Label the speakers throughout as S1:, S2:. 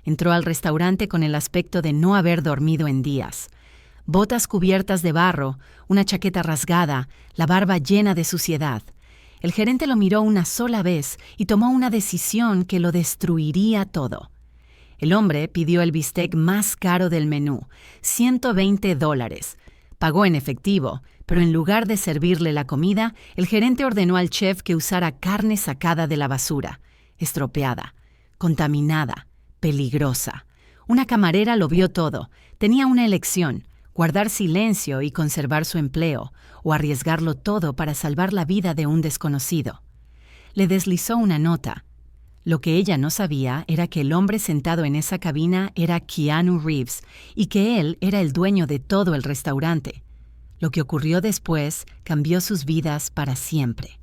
S1: Entró al restaurante con el aspecto de no haber dormido en días. Botas cubiertas de barro, una chaqueta rasgada, la barba llena de suciedad. El gerente lo miró una sola vez y tomó una decisión que lo destruiría todo. El hombre pidió el bistec más caro del menú, $120. Pagó en efectivo, pero en lugar de servirle la comida, el gerente ordenó al chef que usara carne sacada de la basura, estropeada, contaminada, peligrosa. Una camarera lo vio todo. Tenía una elección: guardar silencio y conservar su empleo, o arriesgarlo todo para salvar la vida de un desconocido. Le deslizó una nota. Lo que ella no sabía era que el hombre sentado en esa cabina era Keanu Reeves y que él era el dueño de todo el restaurante. Lo que ocurrió después cambió sus vidas para siempre.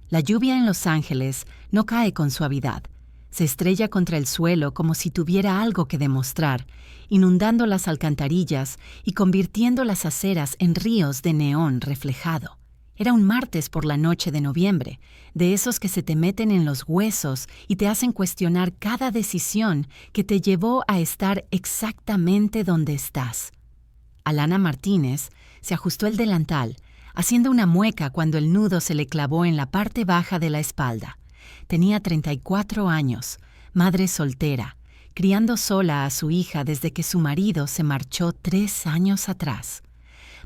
S1: La lluvia en Los Ángeles no cae con suavidad. Se estrella contra el suelo como si tuviera algo que demostrar, inundando las alcantarillas y convirtiendo las aceras en ríos de neón reflejado. Era un martes por la noche de noviembre, de esos que se te meten en los huesos y te hacen cuestionar cada decisión que te llevó a estar exactamente donde estás. Alana Martínez se ajustó el delantal, haciendo una mueca cuando el nudo se le clavó en la parte baja de la espalda. Tenía 34 años, madre soltera, criando sola a su hija desde que su marido se marchó 3 años atrás.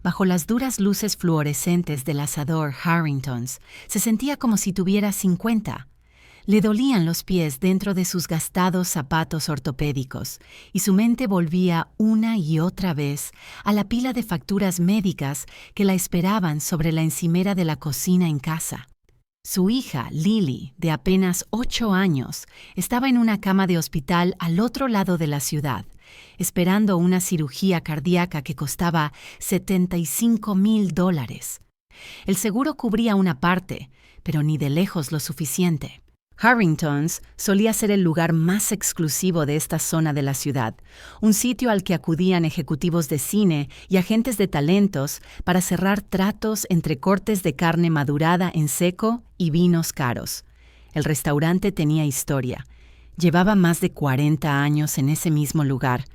S1: Bajo las duras luces fluorescentes del asador Harrington's, se sentía como si tuviera 50. Le dolían los pies dentro de sus gastados zapatos ortopédicos, y su mente volvía una y otra vez a la pila de facturas médicas que la esperaban sobre la encimera de la cocina en casa. Su hija, Lily, de apenas 8 años, estaba en una cama de hospital al otro lado de la ciudad, esperando una cirugía cardíaca que costaba $75,000. El seguro cubría una parte, pero ni de lejos lo suficiente. Harrington's solía ser el lugar más exclusivo de esta zona de la ciudad, un sitio al que acudían ejecutivos de cine y agentes de talentos para cerrar tratos entre cortes de carne madurada en seco y vinos caros. El restaurante tenía historia. Llevaba más de 40 años en ese mismo lugar,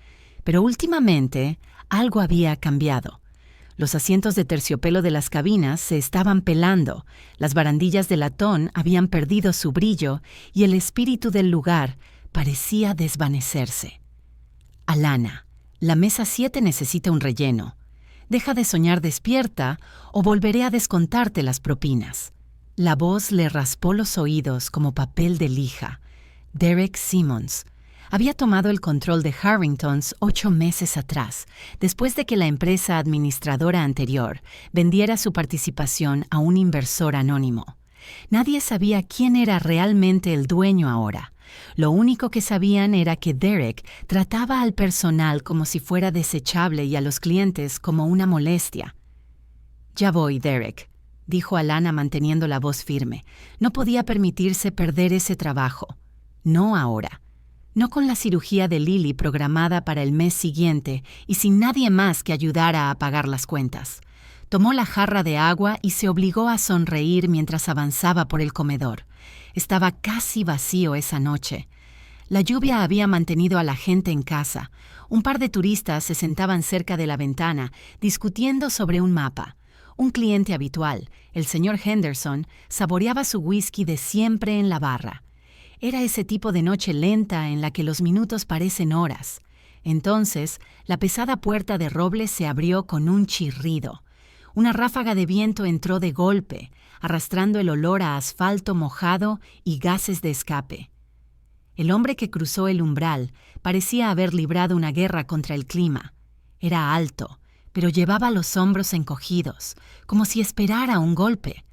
S1: pero últimamente algo había cambiado. Los asientos de terciopelo de las cabinas se estaban pelando, las barandillas de latón habían perdido su brillo y el espíritu del lugar parecía desvanecerse. Alana, la mesa 7 necesita un relleno. Deja de soñar despierta o volveré a descontarte las propinas. La voz le raspó los oídos como papel de lija. Derek Simmons había tomado el control de Harrington's 8 meses atrás, después de que la empresa administradora anterior vendiera su participación a un inversor anónimo. Nadie sabía quién era realmente el dueño ahora. Lo único que sabían era que Derek trataba al personal como si fuera desechable y a los clientes como una molestia. «Ya voy, Derek», dijo Alana manteniendo la voz firme. No podía permitirse perder ese trabajo. No ahora. No con la cirugía de Lily programada para el mes siguiente y sin nadie más que ayudara a pagar las cuentas. Tomó la jarra de agua y se obligó a sonreír mientras avanzaba por el comedor. Estaba casi vacío esa noche. La lluvia había mantenido a la gente en casa. Un par de turistas se sentaban cerca de la ventana, discutiendo sobre un mapa. Un cliente habitual, el señor Henderson, saboreaba su whisky de siempre en la barra. Era ese tipo de noche lenta en la que los minutos parecen horas. Entonces, la pesada puerta de roble se abrió con un chirrido. Una ráfaga de viento entró de golpe, arrastrando el olor a asfalto mojado y gases de escape. El hombre que cruzó el umbral parecía haber librado una guerra contra el clima. Era alto, pero llevaba los hombros encogidos, como si esperara un golpe.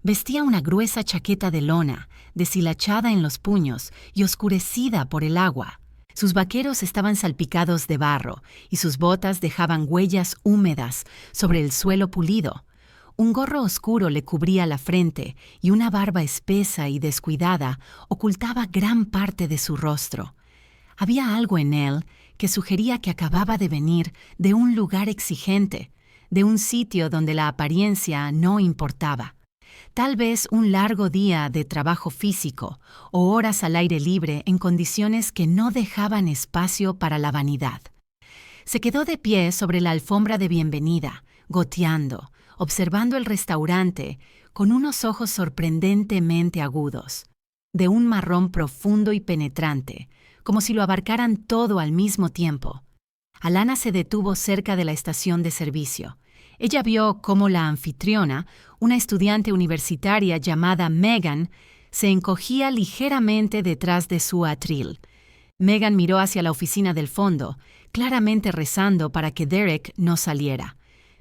S1: Vestía una gruesa chaqueta de lona, deshilachada en los puños y oscurecida por el agua. Sus vaqueros estaban salpicados de barro y sus botas dejaban huellas húmedas sobre el suelo pulido. Un gorro oscuro le cubría la frente y una barba espesa y descuidada ocultaba gran parte de su rostro. Había algo en él que sugería que acababa de venir de un lugar exigente, de un sitio donde la apariencia no importaba. Tal vez un largo día de trabajo físico o horas al aire libre en condiciones que no dejaban espacio para la vanidad. Se quedó de pie sobre la alfombra de bienvenida, goteando, observando el restaurante con unos ojos sorprendentemente agudos, de un marrón profundo y penetrante, como si lo abarcaran todo al mismo tiempo. Alana se detuvo cerca de la estación de servicio. Ella vio cómo la anfitriona, una estudiante universitaria llamada Megan, se encogía ligeramente detrás de su atril. Megan miró hacia la oficina del fondo, claramente rezando para que Derek no saliera.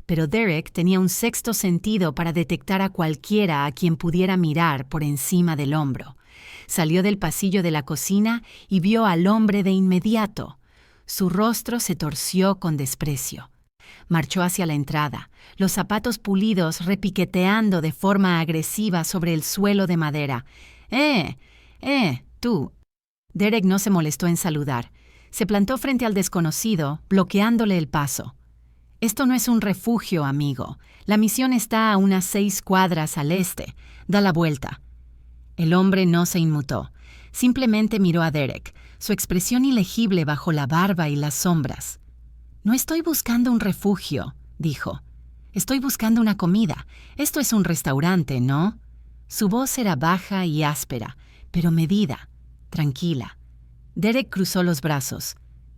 S1: Pero Derek tenía un sexto sentido para detectar a cualquiera a quien pudiera mirar por encima del hombro. Salió del pasillo de la cocina y vio al hombre de inmediato. Su rostro se torció con desprecio. Marchó hacia la entrada, los zapatos pulidos repiqueteando de forma agresiva sobre el suelo de madera. Tú. Derek no se molestó en saludar. Se plantó frente al desconocido, bloqueándole el paso. Esto no es un refugio, amigo. La misión está a unas 6 cuadras al este. Da la vuelta. El hombre no se inmutó. Simplemente miró a Derek, su expresión ilegible bajo la barba y las sombras. «No estoy buscando un refugio», dijo. «Estoy buscando una comida. Esto es un restaurante, ¿no?» Su voz era baja y áspera, pero medida, tranquila. Derek cruzó los brazos.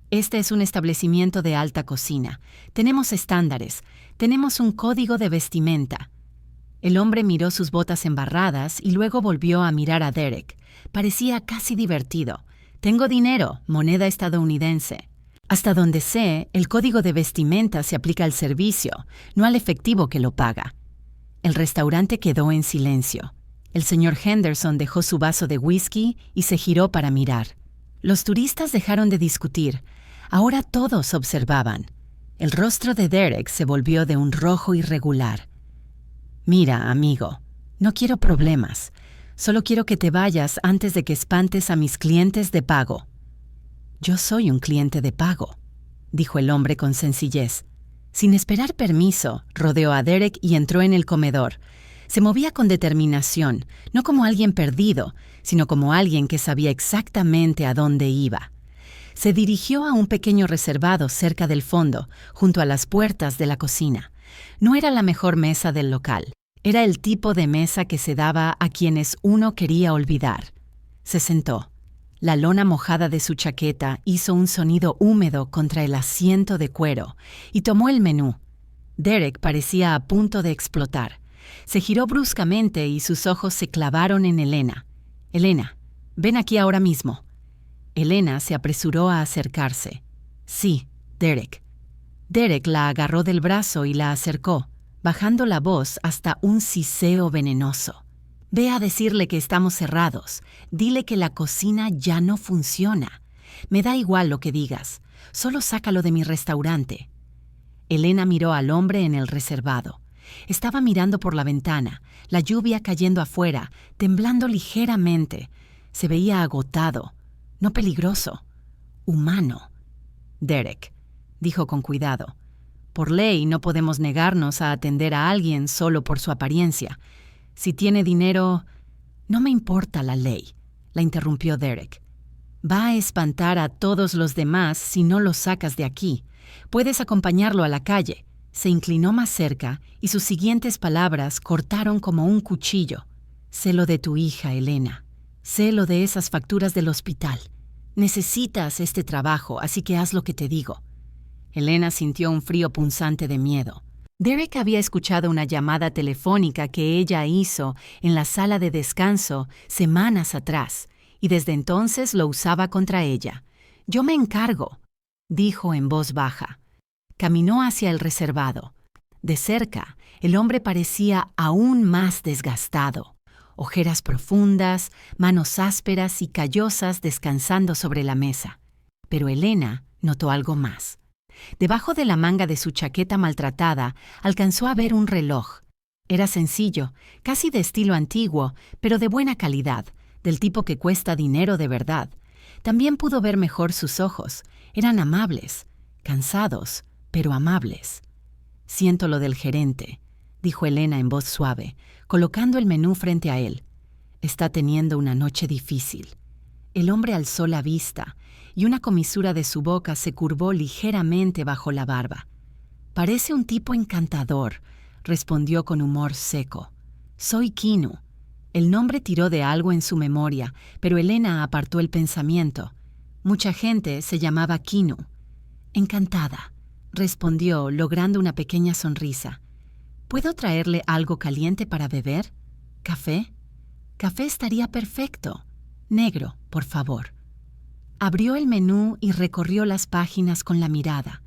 S1: «Este es un establecimiento de alta cocina. Tenemos estándares. Tenemos un código de vestimenta». El hombre miró sus botas embarradas y luego volvió a mirar a Derek. Parecía casi divertido. «Tengo dinero, moneda estadounidense. Hasta donde sé, el código de vestimenta se aplica al servicio, no al efectivo que lo paga». El restaurante quedó en silencio. El señor Henderson dejó su vaso de whisky y se giró para mirar. Los turistas dejaron de discutir. Ahora todos observaban. El rostro de Derek se volvió de un rojo irregular. «Mira, amigo, no quiero problemas. Solo quiero que te vayas antes de que espantes a mis clientes de pago». «Yo soy un cliente de pago», dijo el hombre con sencillez. Sin esperar permiso, rodeó a Derek y entró en el comedor. Se movía con determinación, no como alguien perdido, sino como alguien que sabía exactamente a dónde iba. Se dirigió a un pequeño reservado cerca del fondo, junto a las puertas de la cocina. No era la mejor mesa del local. Era el tipo de mesa que se daba a quienes uno quería olvidar. Se sentó. La lona mojada de su chaqueta hizo un sonido húmedo contra el asiento de cuero y tomó el menú. Derek parecía a punto de explotar. Se giró bruscamente y sus ojos se clavaron en Elena. «Elena, ven aquí ahora mismo». Elena se apresuró a acercarse. «Sí, Derek». Derek la agarró del brazo y la acercó, bajando la voz hasta un siseo venenoso. «Ve a decirle que estamos cerrados. Dile que la cocina ya no funciona. Me da igual lo que digas. Solo sácalo de mi restaurante». Elena miró al hombre en el reservado. Estaba mirando por la ventana, la lluvia cayendo afuera, temblando ligeramente. Se veía agotado, no peligroso, humano. «Derek», dijo con cuidado. «Por ley no podemos negarnos a atender a alguien solo por su apariencia. Si tiene dinero...» «No me importa la ley», la interrumpió Derek. «Va a espantar a todos los demás si no lo sacas de aquí. Puedes acompañarlo a la calle». Se inclinó más cerca y sus siguientes palabras cortaron como un cuchillo. «Sé lo de tu hija, Elena. Sé lo de esas facturas del hospital. Necesitas este trabajo, así que haz lo que te digo». Elena sintió un frío punzante de miedo. Derek había escuchado una llamada telefónica que ella hizo en la sala de descanso semanas atrás, y desde entonces lo usaba contra ella. «Yo me encargo», dijo en voz baja. Caminó hacia el reservado. De cerca, el hombre parecía aún más desgastado. Ojeras profundas, manos ásperas y callosas descansando sobre la mesa. Pero Elena notó algo más. Debajo de la manga de su chaqueta maltratada, alcanzó a ver un reloj. Era sencillo, casi de estilo antiguo, pero de buena calidad, del tipo que cuesta dinero de verdad. También pudo ver mejor sus ojos. Eran amables, cansados, pero amables. «Siento lo del gerente», dijo Elena en voz suave, colocando el menú frente a él. Está teniendo una noche difícil. El hombre alzó la vista y una comisura de su boca se curvó ligeramente bajo la barba. Parece un tipo encantador, respondió con humor seco. Soy Kinu. El nombre tiró de algo en su memoria, pero Elena apartó el pensamiento. Mucha gente se llamaba Kinu. Encantada, respondió, logrando una pequeña sonrisa. ¿Puedo traerle algo caliente para beber? ¿Café? Café estaría perfecto. Negro, por favor. Abrió el menú y recorrió las páginas con la mirada.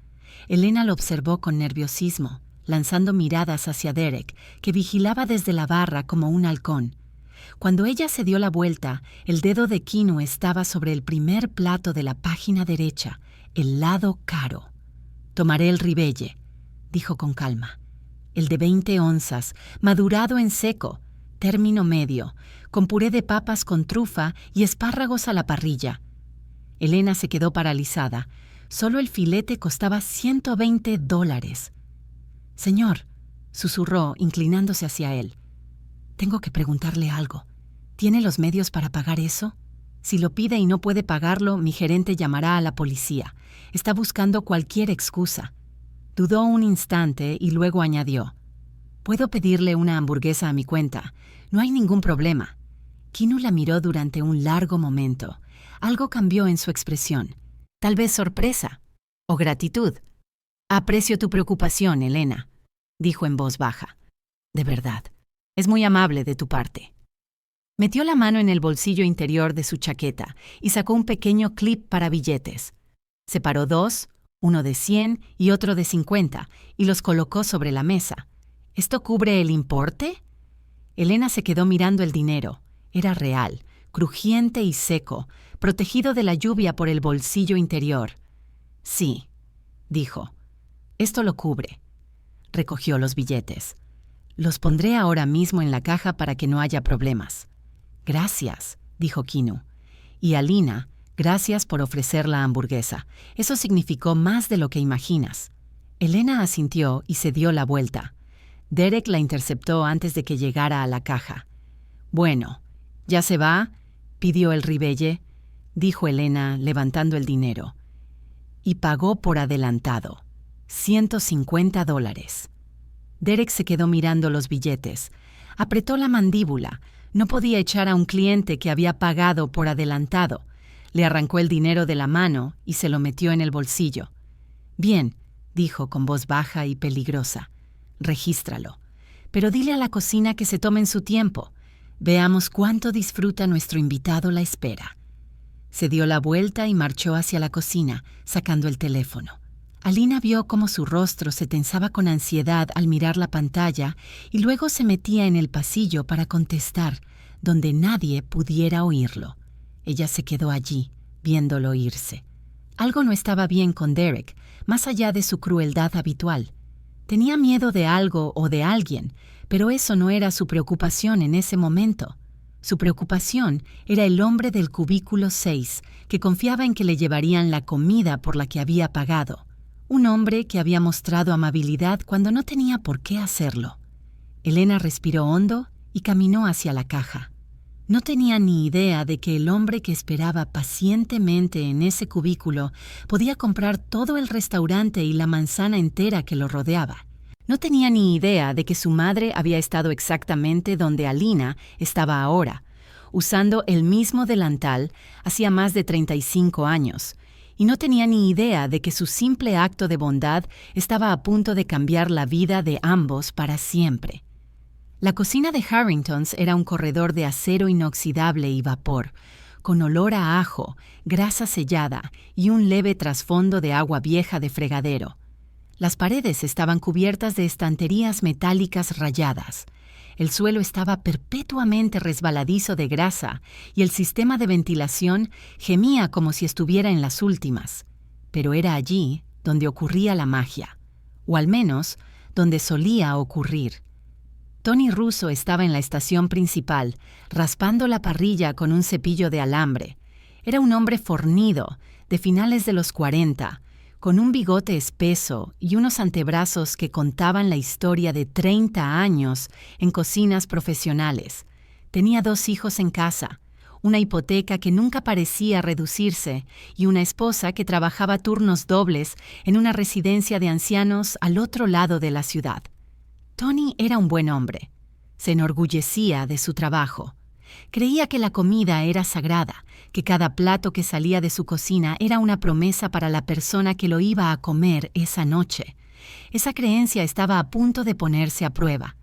S1: Elena lo observó con nerviosismo, lanzando miradas hacia Derek, que vigilaba desde la barra como un halcón. Cuando ella se dio la vuelta, el dedo de Kinu estaba sobre el primer plato de la página derecha, el lado caro. Tomaré el ribeye, dijo con calma. El de 20 onzas, madurado en seco, término medio, con puré de papas con trufa y espárragos a la parrilla. Elena se quedó paralizada. Solo el filete costaba $120. Señor, susurró, inclinándose hacia él. Tengo que preguntarle algo. ¿Tiene los medios para pagar eso? Si lo pide y no puede pagarlo, mi gerente llamará a la policía. Está buscando cualquier excusa. Dudó un instante y luego añadió. Puedo pedirle una hamburguesa a mi cuenta. No hay ningún problema. Kinu la miró durante un largo momento. Algo cambió en su expresión. Tal vez sorpresa o gratitud. Aprecio tu preocupación, Elena, dijo en voz baja. De verdad. Es muy amable de tu parte. Metió la mano en el bolsillo interior de su chaqueta y sacó un pequeño clip para billetes. Separó dos, uno de 100 y otro de 50, y los colocó sobre la mesa. ¿Esto cubre el importe? Elena se quedó mirando el dinero. Era real, crujiente y seco, protegido de la lluvia por el bolsillo interior. Sí, dijo. Esto lo cubre. Recogió los billetes. Los pondré ahora mismo en la caja para que no haya problemas. Gracias, dijo Kinu. Y a Lina, gracias por ofrecer la hamburguesa. Eso significó más de lo que imaginas. Elena asintió y se dio la vuelta. Derek la interceptó antes de que llegara a la caja. Bueno, ¿ya se va?, pidió el ribeye, dijo Elena, levantando el dinero. Y pagó por adelantado. $150. Derek se quedó mirando los billetes. Apretó la mandíbula. No podía echar a un cliente que había pagado por adelantado. Le arrancó el dinero de la mano y se lo metió en el bolsillo. Bien, dijo con voz baja y peligrosa. Regístralo. Pero dile a la cocina que se tomen su tiempo. Veamos cuánto disfruta nuestro invitado la espera. Se dio la vuelta y marchó hacia la cocina, sacando el teléfono. Alina vio cómo su rostro se tensaba con ansiedad al mirar la pantalla y luego se metía en el pasillo para contestar, donde nadie pudiera oírlo. Ella se quedó allí, viéndolo irse. Algo no estaba bien con Derek, más allá de su crueldad habitual. Tenía miedo de algo o de alguien, pero eso no era su preocupación en ese momento. Su preocupación era el hombre del cubículo 6, que confiaba en que le llevarían la comida por la que había pagado. Un hombre que había mostrado amabilidad cuando no tenía por qué hacerlo. Elena respiró hondo y caminó hacia la caja. No tenía ni idea de que el hombre que esperaba pacientemente en ese cubículo podía comprar todo el restaurante y la manzana entera que lo rodeaba. No tenía ni idea de que su madre había estado exactamente donde Alina estaba ahora, usando el mismo delantal hacía más de 35 años, y no tenía ni idea de que su simple acto de bondad estaba a punto de cambiar la vida de ambos para siempre. La cocina de Harringtons era un corredor de acero inoxidable y vapor, con olor a ajo, grasa sellada y un leve trasfondo de agua vieja de fregadero. Las paredes estaban cubiertas de estanterías metálicas rayadas. El suelo estaba perpetuamente resbaladizo de grasa y el sistema de ventilación gemía como si estuviera en las últimas. Pero era allí donde ocurría la magia, o al menos donde solía ocurrir. Tony Russo estaba en la estación principal, raspando la parrilla con un cepillo de alambre. Era un hombre fornido, de finales de los 40, con un bigote espeso y unos antebrazos que contaban la historia de 30 años en cocinas profesionales. Tenía 2 hijos en casa, una hipoteca que nunca parecía reducirse y una esposa que trabajaba turnos dobles en una residencia de ancianos al otro lado de la ciudad. Tony era un buen hombre. Se enorgullecía de su trabajo. Creía que la comida era sagrada, que cada plato que salía de su cocina era una promesa para la persona que lo iba a comer esa noche. Esa creencia estaba a punto de ponerse a prueba.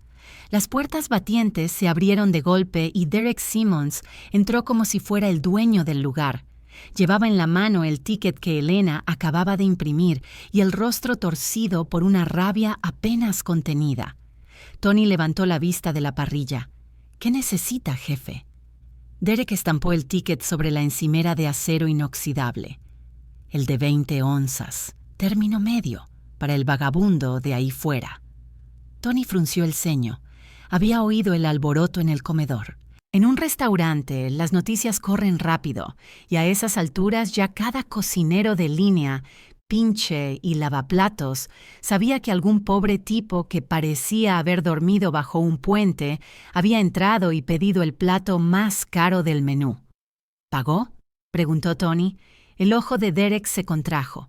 S1: Las puertas batientes se abrieron de golpe y Derek Simmons entró como si fuera el dueño del lugar. Llevaba en la mano el ticket que Elena acababa de imprimir y el rostro torcido por una rabia apenas contenida. Tony levantó la vista de la parrilla. ¿Qué necesita, jefe? Derek estampó el ticket sobre la encimera de acero inoxidable. El de 20 onzas, término medio, para el vagabundo de ahí fuera. Tony frunció el ceño. Había oído el alboroto en el comedor. En un restaurante, las noticias corren rápido, y a esas alturas ya cada cocinero de línea, pinche y lavaplatos sabía que algún pobre tipo que parecía haber dormido bajo un puente había entrado y pedido el plato más caro del menú. ¿Pagó?, preguntó Tony. El ojo de Derek se contrajo.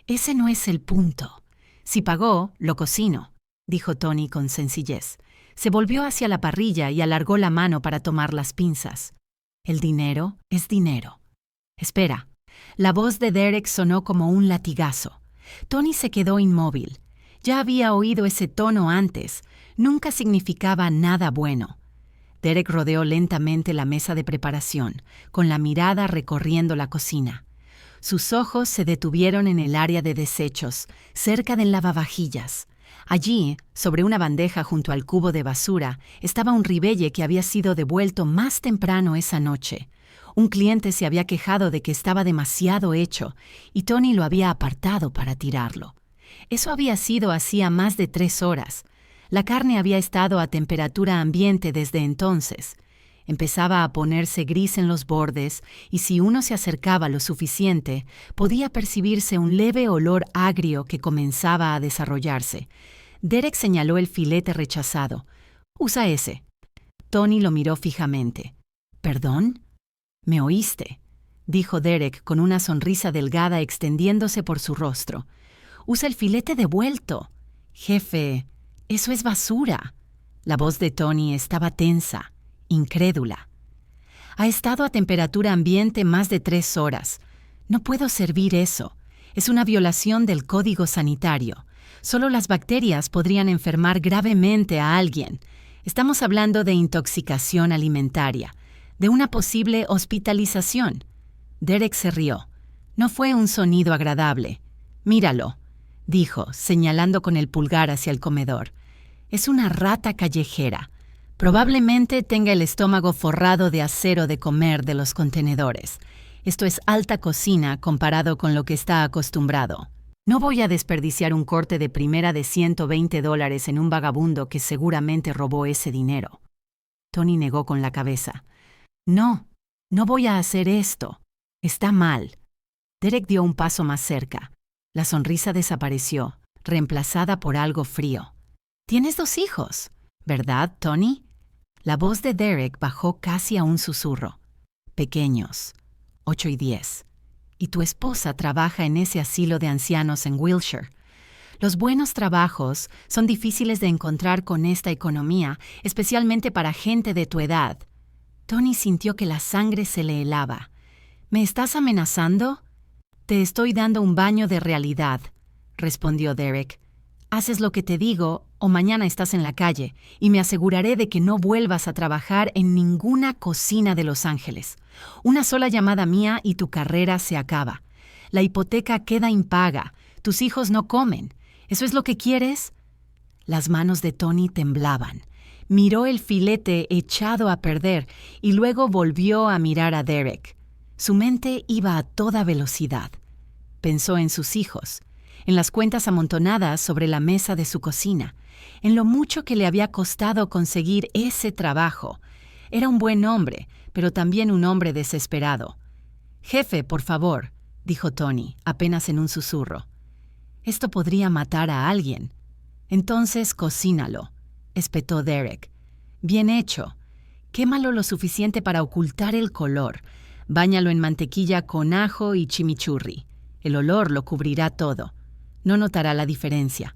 S1: Ese no es el punto. Si pagó, lo cocino, dijo Tony con sencillez. Se volvió hacia la parrilla y alargó la mano para tomar las pinzas. El dinero es dinero. Espera. La voz de Derek sonó como un latigazo. Tony se quedó inmóvil. Ya había oído ese tono antes. Nunca significaba nada bueno. Derek rodeó lentamente la mesa de preparación, con la mirada recorriendo la cocina. Sus ojos se detuvieron en el área de desechos, cerca del lavavajillas. Allí, sobre una bandeja junto al cubo de basura, estaba un ribeye que había sido devuelto más temprano esa noche. Un cliente se había quejado de que estaba demasiado hecho y Tony lo había apartado para tirarlo. Eso había sido hacía más de 3 horas. La carne había estado a temperatura ambiente desde entonces. Empezaba a ponerse gris en los bordes y si uno se acercaba lo suficiente, podía percibirse un leve olor agrio que comenzaba a desarrollarse. Derek señaló el filete rechazado. «Usa ese». Tony lo miró fijamente. «¿Perdón?» «¿Me oíste?», dijo Derek con una sonrisa delgada extendiéndose por su rostro. «Usa el filete devuelto». «Jefe, eso es basura». La voz de Tony estaba tensa, incrédula. «Ha estado a temperatura ambiente más de 3 horas. No puedo servir eso. Es una violación del código sanitario. Solo las bacterias podrían enfermar gravemente a alguien. Estamos hablando de intoxicación alimentaria, de una posible hospitalización». Derek se rió. No fue un sonido agradable. «Míralo», dijo, señalando con el pulgar hacia el comedor. «Es una rata callejera. Probablemente tenga el estómago forrado de acero de comer de los contenedores. Esto es alta cocina comparado con lo que está acostumbrado. No voy a desperdiciar un corte de primera de $120 en un vagabundo que seguramente robó ese dinero». Tony negó con la cabeza. «No, no voy a hacer esto. Está mal». Derek dio un paso más cerca. La sonrisa desapareció, reemplazada por algo frío. «Tienes 2 hijos, ¿verdad, Tony?» La voz de Derek bajó casi a un susurro. «Pequeños, 8 y 10. Y tu esposa trabaja en ese asilo de ancianos en Wilshire. Los buenos trabajos son difíciles de encontrar con esta economía, especialmente para gente de tu edad». Tony sintió que la sangre se le helaba. «¿Me estás amenazando?» «Te estoy dando un baño de realidad», respondió Derek. «Haces lo que te digo o mañana estás en la calle y me aseguraré de que no vuelvas a trabajar en ninguna cocina de Los Ángeles. Una sola llamada mía y tu carrera se acaba. La hipoteca queda impaga. Tus hijos no comen. ¿Eso es lo que quieres?» Las manos de Tony temblaban. Miró el filete echado a perder y luego volvió a mirar a Derek. Su mente iba a toda velocidad. Pensó en sus hijos, en las cuentas amontonadas sobre la mesa de su cocina, en lo mucho que le había costado conseguir ese trabajo. Era un buen hombre, pero también un hombre desesperado. «Jefe, por favor», dijo Tony, apenas en un susurro. Esto podría matar a alguien. Entonces cocínalo, espetó Derek. Bien hecho. Quémalo lo suficiente para ocultar el color. Báñalo en mantequilla con ajo y chimichurri. El olor lo cubrirá todo. No notará la diferencia.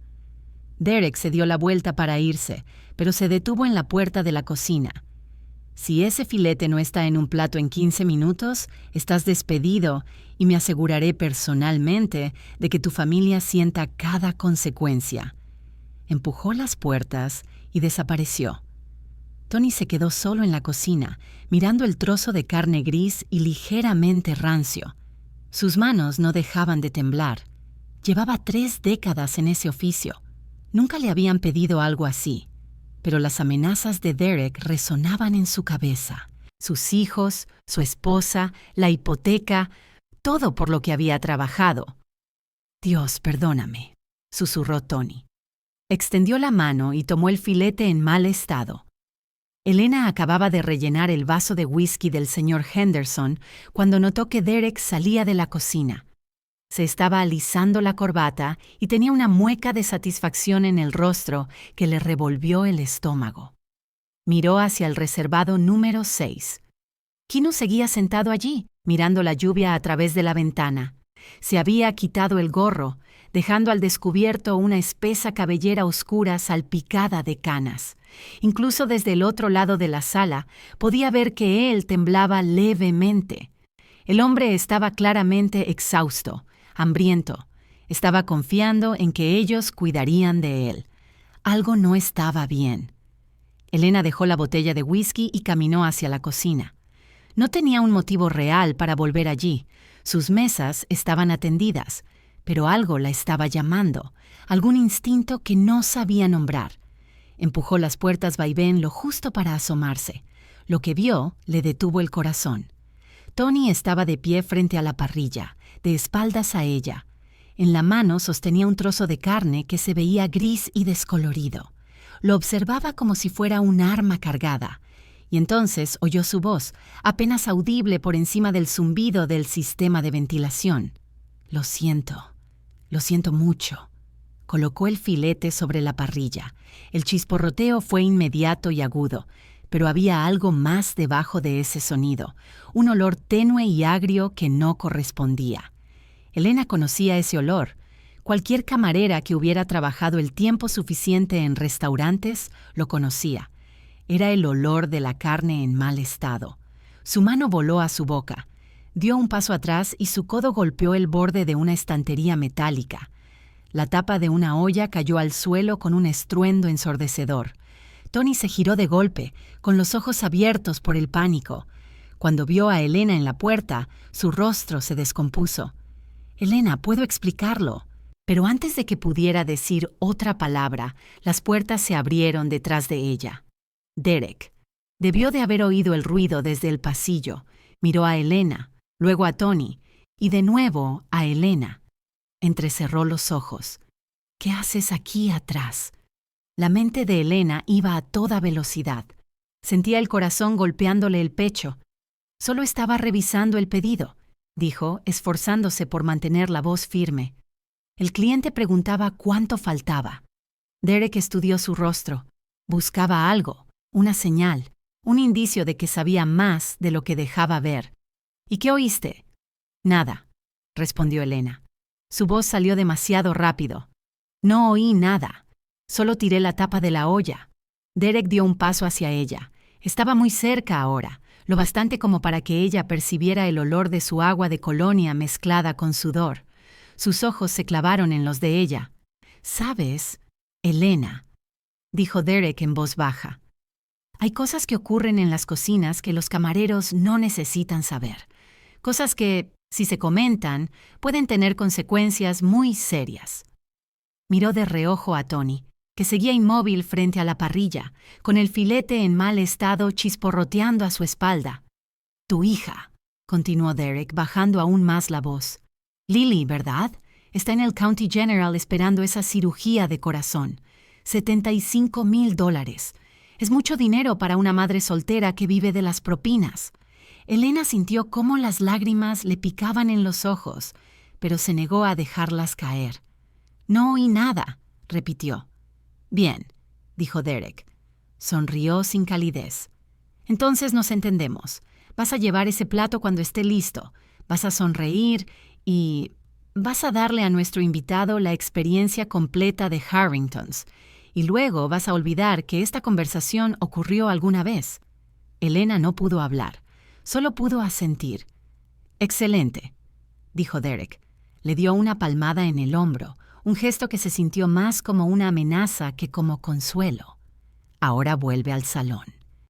S1: Derek se dio la vuelta para irse, pero se detuvo en la puerta de la cocina. Si ese filete no está en un plato en 15 minutos, estás despedido y me aseguraré personalmente de que tu familia sienta cada consecuencia. Empujó las puertas y desapareció. Tony se quedó solo en la cocina, mirando el trozo de carne gris y ligeramente rancio. Sus manos no dejaban de temblar. Llevaba 3 décadas en ese oficio. Nunca le habían pedido algo así, pero las amenazas de Derek resonaban en su cabeza. Sus hijos, su esposa, la hipoteca, todo por lo que había trabajado. «Dios, perdóname», susurró Tony. Extendió la mano y tomó el filete en mal estado. Elena acababa de rellenar el vaso de whisky del señor Henderson cuando notó que Derek salía de la cocina. Se estaba alisando la corbata y tenía una mueca de satisfacción en el rostro que le revolvió el estómago. Miró hacia el reservado número 6. Kino seguía sentado allí, mirando la lluvia a través de la ventana. Se había quitado el gorro, dejando al descubierto una espesa cabellera oscura salpicada de canas. Incluso desde el otro lado de la sala podía ver que él temblaba levemente. El hombre estaba claramente exhausto, hambriento. Estaba confiando en que ellos cuidarían de él. Algo no estaba bien. Elena dejó la botella de whisky y caminó hacia la cocina. No tenía un motivo real para volver allí. Sus mesas estaban atendidas, pero algo la estaba llamando, algún instinto que no sabía nombrar. Empujó las puertas vaivén lo justo para asomarse. Lo que vio le detuvo el corazón. Tony estaba de pie frente a la parrilla, de espaldas a ella. En la mano sostenía un trozo de carne que se veía gris y descolorido. Lo observaba como si fuera un arma cargada. Y entonces oyó su voz, apenas audible por encima del zumbido del sistema de ventilación. Lo siento mucho». Colocó el filete sobre la parrilla. El chisporroteo fue inmediato y agudo, pero había algo más debajo de ese sonido, un olor tenue y agrio que no correspondía. Elena conocía ese olor. Cualquier camarera que hubiera trabajado el tiempo suficiente en restaurantes lo conocía. Era el olor de la carne en mal estado. Su mano voló a su boca. Dio un paso atrás y su codo golpeó el borde de una estantería metálica. La tapa de una olla cayó al suelo con un estruendo ensordecedor. Tony se giró de golpe, con los ojos abiertos por el pánico. Cuando vio a Elena en la puerta, su rostro se descompuso. «Elena, puedo explicarlo». Pero antes de que pudiera decir otra palabra, las puertas se abrieron detrás de ella. Derek. Debió de haber oído el ruido desde el pasillo. Miró a Elena, luego a Tony, y de nuevo a Elena. Entrecerró los ojos. «¿Qué haces aquí atrás?» La mente de Elena iba a toda velocidad. Sentía el corazón golpeándole el pecho. «Solo estaba revisando el pedido», dijo, esforzándose por mantener la voz firme. El cliente preguntaba cuánto faltaba. Derek estudió su rostro. Buscaba algo, una señal, un indicio de que sabía más de lo que dejaba ver. «¿Y qué oíste?» «Nada», respondió Elena. Su voz salió demasiado rápido. «No oí nada. Solo tiré la tapa de la olla». Derek dio un paso hacia ella. Estaba muy cerca ahora, lo bastante como para que ella percibiera el olor de su agua de colonia mezclada con sudor. Sus ojos se clavaron en los de ella. «¿Sabes, Elena?», dijo Derek en voz baja. «Hay cosas que ocurren en las cocinas que los camareros no necesitan saber. Cosas que, si se comentan, pueden tener consecuencias muy serias». Miró de reojo a Tony, que seguía inmóvil frente a la parrilla, con el filete en mal estado chisporroteando a su espalda. «Tu hija», continuó Derek, bajando aún más la voz. «Lily, ¿verdad? Está en el County General esperando esa cirugía de corazón. $75,000. Es mucho dinero para una madre soltera que vive de las propinas». Elena sintió cómo las lágrimas le picaban en los ojos, pero se negó a dejarlas caer. No oí nada, repitió. Bien, dijo Derek. Sonrió sin calidez. Entonces nos entendemos. Vas a llevar ese plato cuando esté listo. Vas a sonreír y vas a darle a nuestro invitado la experiencia completa de Harringtons. Y luego vas a olvidar que esta conversación ocurrió alguna vez. Elena no pudo hablar. Solo pudo asentir. Excelente, dijo Derek. Le dio una palmada en el hombro, un gesto que se sintió más como una amenaza que como consuelo. Ahora vuelve al salón.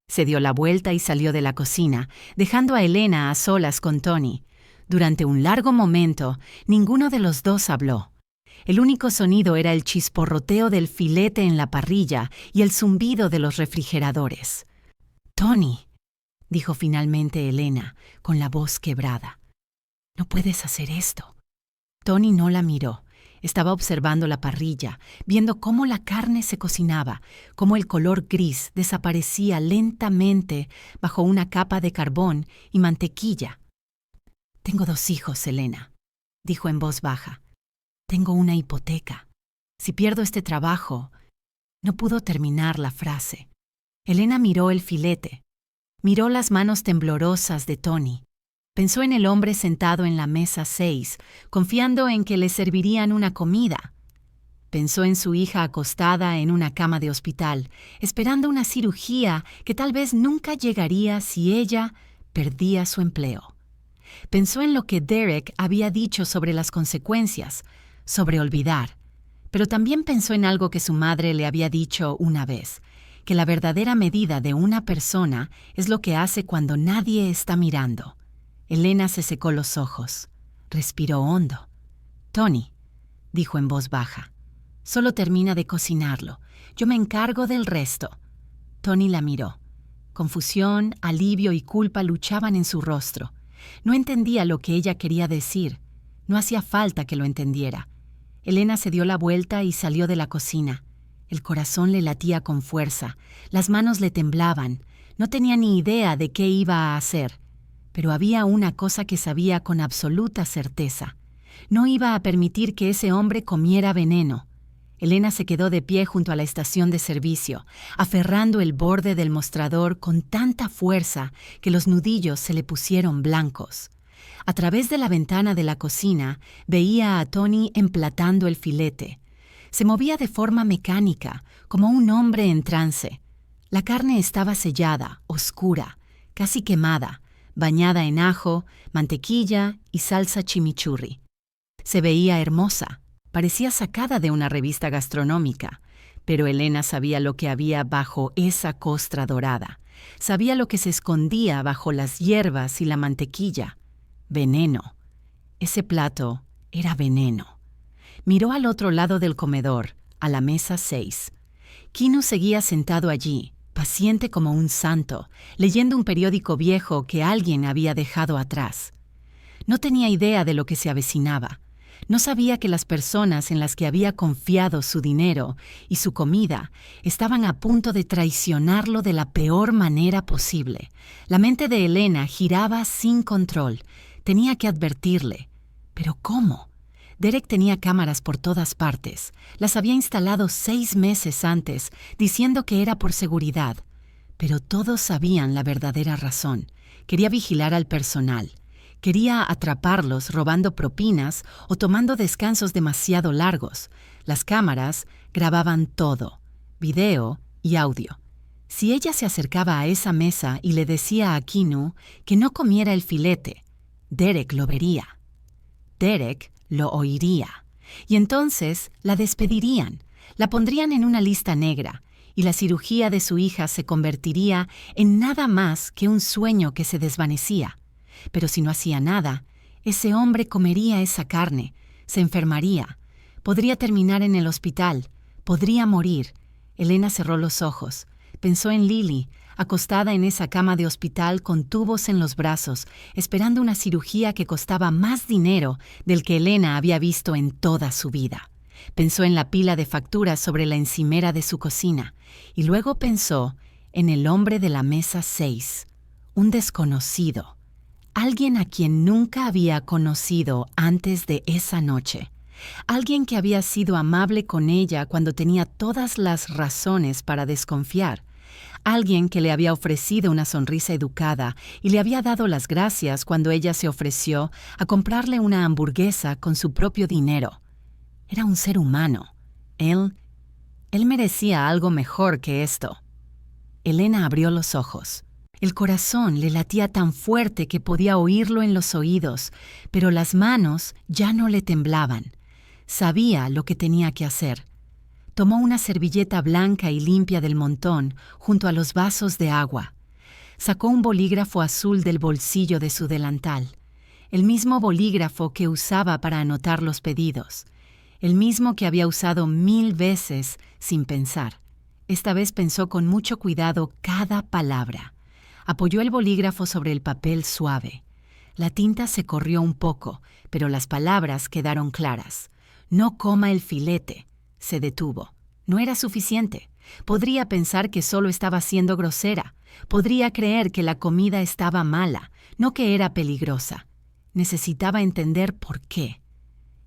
S1: Se dio la vuelta y salió de la cocina, dejando a Elena a solas con Tony. Durante un largo momento, ninguno de los dos habló. El único sonido era el chisporroteo del filete en la parrilla y el zumbido de los refrigeradores. «Tony», dijo finalmente Elena, con la voz quebrada. «No puedes hacer esto». Tony no la miró. Estaba observando la parrilla, viendo cómo la carne se cocinaba, cómo el color gris desaparecía lentamente bajo una capa de carbón y mantequilla. «Tengo 2 hijos, Elena», dijo en voz baja. «Tengo una hipoteca. Si pierdo este trabajo...» No pudo terminar la frase. Elena miró el filete. Miró las manos temblorosas de Tony. Pensó en el hombre sentado en la mesa 6, confiando en que le servirían una comida. Pensó en su hija acostada en una cama de hospital, esperando una cirugía que tal vez nunca llegaría si ella perdía su empleo. Pensó en lo que Derek había dicho sobre las consecuencias, sobre olvidar. Pero también pensó en algo que su madre le había dicho una vez, que la verdadera medida de una persona es lo que hace cuando nadie está mirando. Elena se secó los ojos. Respiró hondo. «Tony», dijo en voz baja, «solo termina de cocinarlo. Yo me encargo del resto». Tony la miró. Confusión, alivio y culpa luchaban en su rostro. No entendía lo que ella quería decir. No hacía falta que lo entendiera. Elena se dio la vuelta y salió de la cocina. El corazón le latía con fuerza. Las manos le temblaban. No tenía ni idea de qué iba a hacer. Pero había una cosa que sabía con absoluta certeza. No iba a permitir que ese hombre comiera veneno. Elena se quedó de pie junto a la estación de servicio, aferrando el borde del mostrador con tanta fuerza que los nudillos se le pusieron blancos. A través de la ventana de la cocina veía a Tony emplatando el filete. Se movía de forma mecánica, como un hombre en trance. La carne estaba sellada, oscura, casi quemada, bañada en ajo, mantequilla y salsa chimichurri. Se veía hermosa, parecía sacada de una revista gastronómica, pero Elena sabía lo que había bajo esa costra dorada. Sabía lo que se escondía bajo las hierbas y la mantequilla. Veneno. Ese plato era veneno. Miró al otro lado del comedor, a la mesa 6. Kinu seguía sentado allí, paciente como un santo, leyendo un periódico viejo que alguien había dejado atrás. No tenía idea de lo que se avecinaba. No sabía que las personas en las que había confiado su dinero y su comida estaban a punto de traicionarlo de la peor manera posible. La mente de Elena giraba sin control. Tenía que advertirle. ¿Pero cómo? Derek tenía cámaras por todas partes. Las había instalado 6 meses antes, diciendo que era por seguridad. Pero todos sabían la verdadera razón. Quería vigilar al personal. Quería atraparlos robando propinas o tomando descansos demasiado largos. Las cámaras grababan todo, video y audio. Si ella se acercaba a esa mesa y le decía a Kinu que no comiera el filete, Derek lo vería. Derek lo oiría. Y entonces la despedirían, la pondrían en una lista negra, y la cirugía de su hija se convertiría en nada más que un sueño que se desvanecía. Pero si no hacía nada, ese hombre comería esa carne, se enfermaría, podría terminar en el hospital, podría morir. Elena cerró los ojos. Pensó en Lily, acostada en esa cama de hospital con tubos en los brazos, esperando una cirugía que costaba más dinero del que Elena había visto en toda su vida. Pensó en la pila de facturas sobre la encimera de su cocina, y luego pensó en el hombre de la mesa 6, un desconocido, alguien a quien nunca había conocido antes de esa noche. Alguien que había sido amable con ella cuando tenía todas las razones para desconfiar. Alguien que le había ofrecido una sonrisa educada y le había dado las gracias cuando ella se ofreció a comprarle una hamburguesa con su propio dinero. Era un ser humano. Él merecía algo mejor que esto. Elena abrió los ojos. El corazón le latía tan fuerte que podía oírlo en los oídos, pero las manos ya no le temblaban. Sabía lo que tenía que hacer. Tomó una servilleta blanca y limpia del montón junto a los vasos de agua. Sacó un bolígrafo azul del bolsillo de su delantal, el mismo bolígrafo que usaba para anotar los pedidos, el mismo que había usado 1000 veces sin pensar. Esta vez pensó con mucho cuidado cada palabra. Apoyó el bolígrafo sobre el papel suave. La tinta se corrió un poco, pero las palabras quedaron claras. No coma el filete. Se detuvo. No era suficiente. Podría pensar que solo estaba siendo grosera. Podría creer que la comida estaba mala, no que era peligrosa. Necesitaba entender por qué.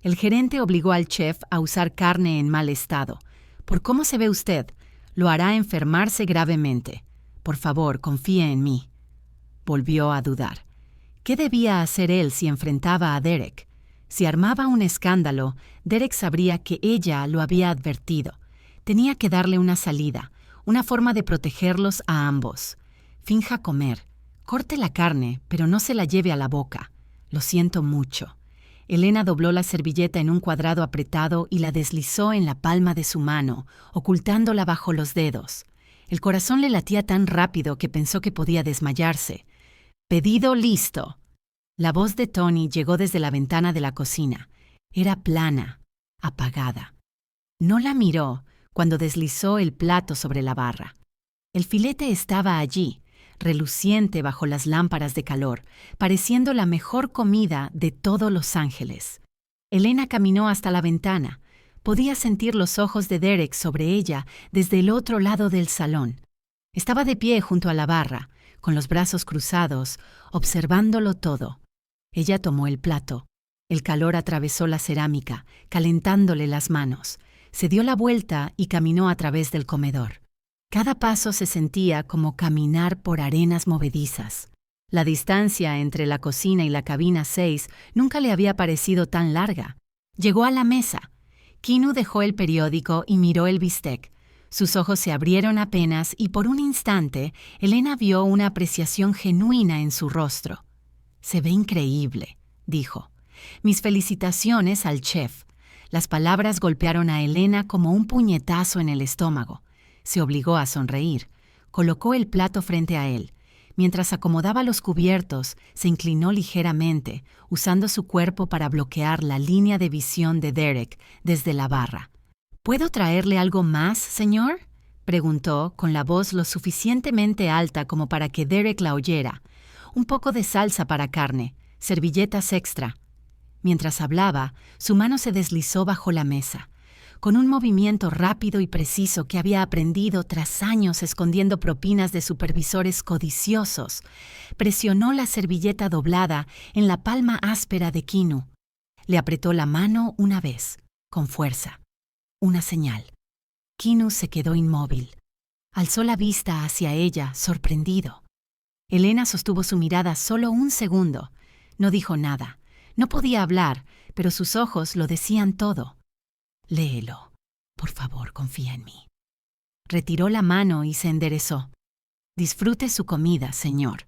S1: El gerente obligó al chef a usar carne en mal estado. Por cómo se ve usted, lo hará enfermarse gravemente. Por favor, confíe en mí. Volvió a dudar. ¿Qué debía hacer él si enfrentaba a Derek? Si armaba un escándalo, Derek sabría que ella lo había advertido. Tenía que darle una salida, una forma de protegerlos a ambos. Finja comer. Corte la carne, pero no se la lleve a la boca. Lo siento mucho. Elena dobló la servilleta en un cuadrado apretado y la deslizó en la palma de su mano, ocultándola bajo los dedos. El corazón le latía tan rápido que pensó que podía desmayarse. «Pedido listo». La voz de Tony llegó desde la ventana de la cocina. Era plana, apagada. No la miró cuando deslizó el plato sobre la barra. El filete estaba allí, reluciente bajo las lámparas de calor, pareciendo la mejor comida de todo Los Ángeles. Elena caminó hasta la ventana. Podía sentir los ojos de Derek sobre ella desde el otro lado del salón. Estaba de pie junto a la barra, con los brazos cruzados, observándolo todo. Ella tomó el plato. El calor atravesó la cerámica, calentándole las manos. Se dio la vuelta y caminó a través del comedor. Cada paso se sentía como caminar por arenas movedizas. La distancia entre la cocina y la cabina 6 nunca le había parecido tan larga. Llegó a la mesa. Keanu dejó el periódico y miró el bistec. Sus ojos se abrieron apenas y por un instante Elena vio una apreciación genuina en su rostro. «Se ve increíble», dijo. «Mis felicitaciones al chef». Las palabras golpearon a Elena como un puñetazo en el estómago. Se obligó a sonreír. Colocó el plato frente a él. Mientras acomodaba los cubiertos, se inclinó ligeramente, usando su cuerpo para bloquear la línea de visión de Derek desde la barra. «¿Puedo traerle algo más, señor?», preguntó, con la voz lo suficientemente alta como para que Derek la oyera. «Un poco de salsa para carne, servilletas extra». Mientras hablaba, su mano se deslizó bajo la mesa. Con un movimiento rápido y preciso que había aprendido tras años escondiendo propinas de supervisores codiciosos, presionó la servilleta doblada en la palma áspera de Keanu. Le apretó la mano una vez, con fuerza. Una señal. Keanu se quedó inmóvil. Alzó la vista hacia ella, sorprendido. Elena sostuvo su mirada solo un segundo. No dijo nada. No podía hablar, pero sus ojos lo decían todo. «Léelo. Por favor, confía en mí». Retiró la mano y se enderezó. «Disfrute su comida, señor»,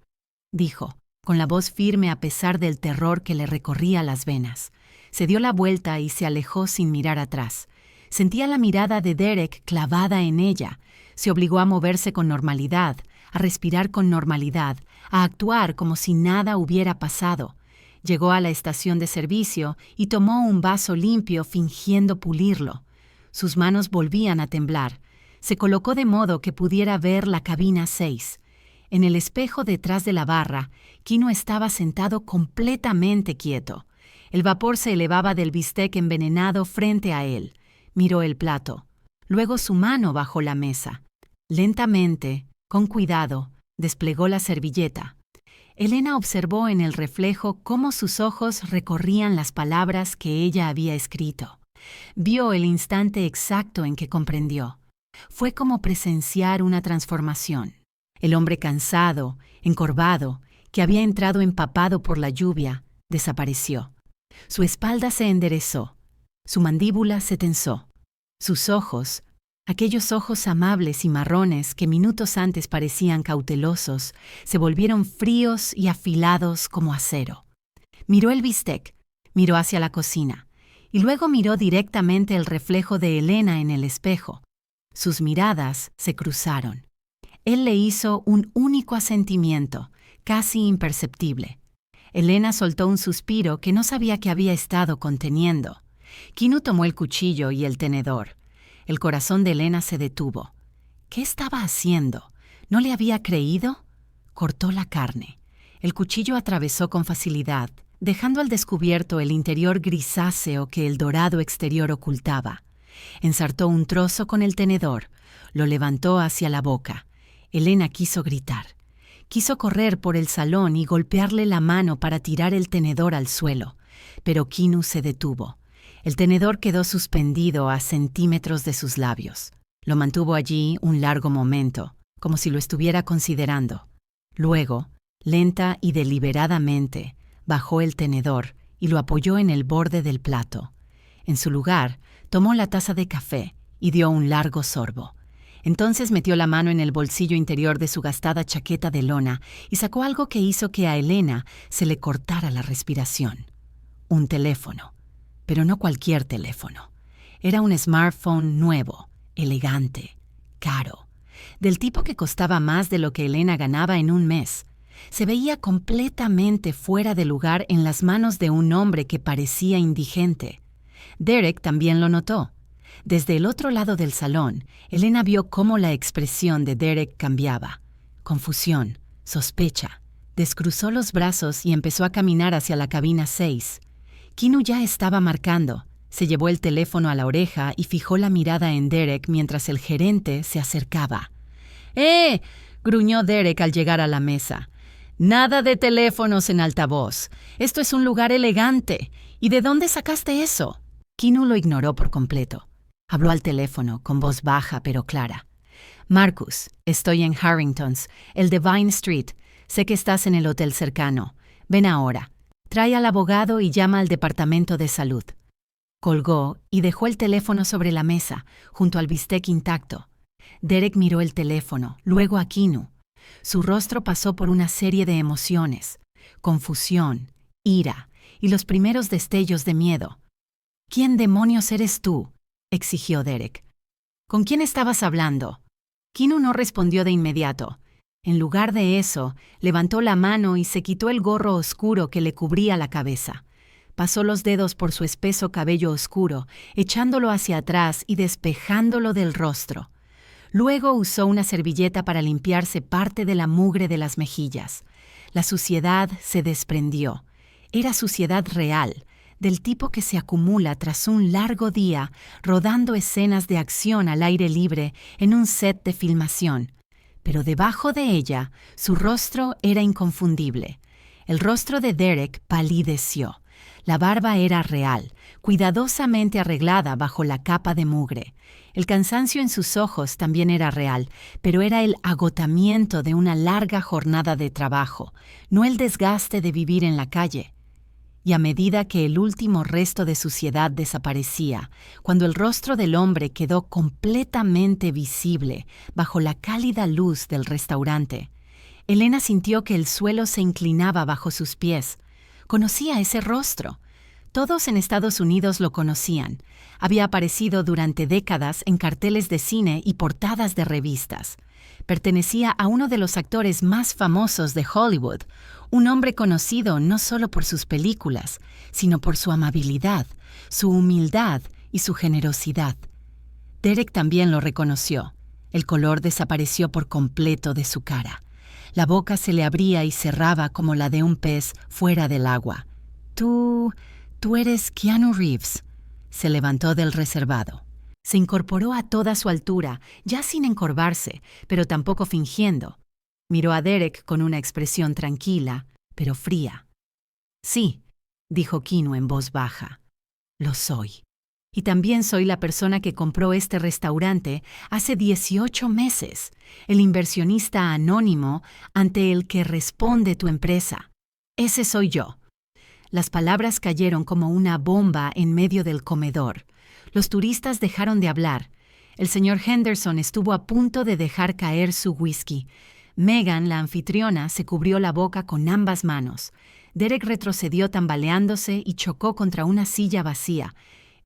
S1: dijo, con la voz firme a pesar del terror que le recorría las venas. Se dio la vuelta y se alejó sin mirar atrás. Sentía la mirada de Derek clavada en ella. Se obligó a moverse con normalidad, a respirar con normalidad, a actuar como si nada hubiera pasado. Llegó a la estación de servicio y tomó un vaso limpio fingiendo pulirlo. Sus manos volvían a temblar. Se colocó de modo que pudiera ver la cabina 6. En el espejo detrás de la barra, Keanu estaba sentado completamente quieto. El vapor se elevaba del bistec envenenado frente a él. Miró el plato. Luego su mano bajo la mesa. Lentamente, con cuidado, desplegó la servilleta. Elena observó en el reflejo cómo sus ojos recorrían las palabras que ella había escrito. Vio el instante exacto en que comprendió. Fue como presenciar una transformación. El hombre cansado, encorvado, que había entrado empapado por la lluvia, desapareció. Su espalda se enderezó. Su mandíbula se tensó. Sus ojos, aquellos ojos amables y marrones que minutos antes parecían cautelosos, se volvieron fríos y afilados como acero. Miró el bistec, miró hacia la cocina, y luego miró directamente el reflejo de Elena en el espejo. Sus miradas se cruzaron. Él le hizo un único asentimiento, casi imperceptible. Elena soltó un suspiro que no sabía que había estado conteniendo. Kinu tomó el cuchillo y el tenedor. El corazón de Elena se detuvo. ¿Qué estaba haciendo? ¿No le había creído? Cortó la carne. El cuchillo atravesó con facilidad, dejando al descubierto el interior grisáceo que el dorado exterior ocultaba. Ensartó un trozo con el tenedor, lo levantó hacia la boca. Elena quiso gritar. Quiso correr por el salón y golpearle la mano para tirar el tenedor al suelo, pero Kinu se detuvo. El tenedor quedó suspendido a centímetros de sus labios. Lo mantuvo allí un largo momento, como si lo estuviera considerando. Luego, lenta y deliberadamente, bajó el tenedor y lo apoyó en el borde del plato. En su lugar, tomó la taza de café y dio un largo sorbo. Entonces metió la mano en el bolsillo interior de su gastada chaqueta de lona y sacó algo que hizo que a Elena se le cortara la respiración. Un teléfono. Pero no cualquier teléfono. Era un smartphone nuevo, elegante, caro, del tipo que costaba más de lo que Elena ganaba en un mes. Se veía completamente fuera de lugar en las manos de un hombre que parecía indigente. Derek también lo notó. Desde el otro lado del salón, Elena vio cómo la expresión de Derek cambiaba. Confusión, sospecha. Descruzó los brazos y empezó a caminar hacia la cabina 6. Kinu ya estaba marcando. Se llevó el teléfono a la oreja y fijó la mirada en Derek mientras el gerente se acercaba. ¡Eh! Gruñó Derek al llegar a la mesa. Nada de teléfonos en altavoz. Esto es un lugar elegante. ¿Y de dónde sacaste eso? Kinu lo ignoró por completo. Habló al teléfono, con voz baja pero clara. Marcus, estoy en Harrington's, el de Vine Street. Sé que estás en el hotel cercano. Ven ahora. Trae al abogado y llama al departamento de salud. Colgó y dejó el teléfono sobre la mesa, junto al bistec intacto. Derek miró el teléfono, luego a Kinu. Su rostro pasó por una serie de emociones: confusión, ira y los primeros destellos de miedo. ¿Quién demonios eres tú?, exigió Derek. ¿Con quién estabas hablando? Kinu no respondió de inmediato. En lugar de eso, levantó la mano y se quitó el gorro oscuro que le cubría la cabeza. Pasó los dedos por su espeso cabello oscuro, echándolo hacia atrás y despejándolo del rostro. Luego usó una servilleta para limpiarse parte de la mugre de las mejillas. La suciedad se desprendió. Era suciedad real, del tipo que se acumula tras un largo día rodando escenas de acción al aire libre en un set de filmación. Pero debajo de ella, su rostro era inconfundible. El rostro de Derek palideció. La barba era real, cuidadosamente arreglada bajo la capa de mugre. El cansancio en sus ojos también era real, pero era el agotamiento de una larga jornada de trabajo, no el desgaste de vivir en la calle. Y a medida que el último resto de suciedad desaparecía, cuando el rostro del hombre quedó completamente visible bajo la cálida luz del restaurante, Elena sintió que el suelo se inclinaba bajo sus pies. Conocía ese rostro. Todos en Estados Unidos lo conocían. Había aparecido durante décadas en carteles de cine y portadas de revistas. Pertenecía a uno de los actores más famosos de Hollywood, un hombre conocido no solo por sus películas, sino por su amabilidad, su humildad y su generosidad. Derek también lo reconoció. El color desapareció por completo de su cara. La boca se le abría y cerraba como la de un pez fuera del agua. Tú eres Keanu Reeves. Se levantó del reservado. Se incorporó a toda su altura, ya sin encorvarse, pero tampoco fingiendo. Miró a Derek con una expresión tranquila, pero fría. Sí, dijo Kinu en voz baja. Lo soy. Y también soy la persona que compró este restaurante hace 18 meses, el inversionista anónimo ante el que responde tu empresa. Ese soy yo. Las palabras cayeron como una bomba en medio del comedor. Los turistas dejaron de hablar. El señor Henderson estuvo a punto de dejar caer su whisky. Megan, la anfitriona, se cubrió la boca con ambas manos. Derek retrocedió tambaleándose y chocó contra una silla vacía.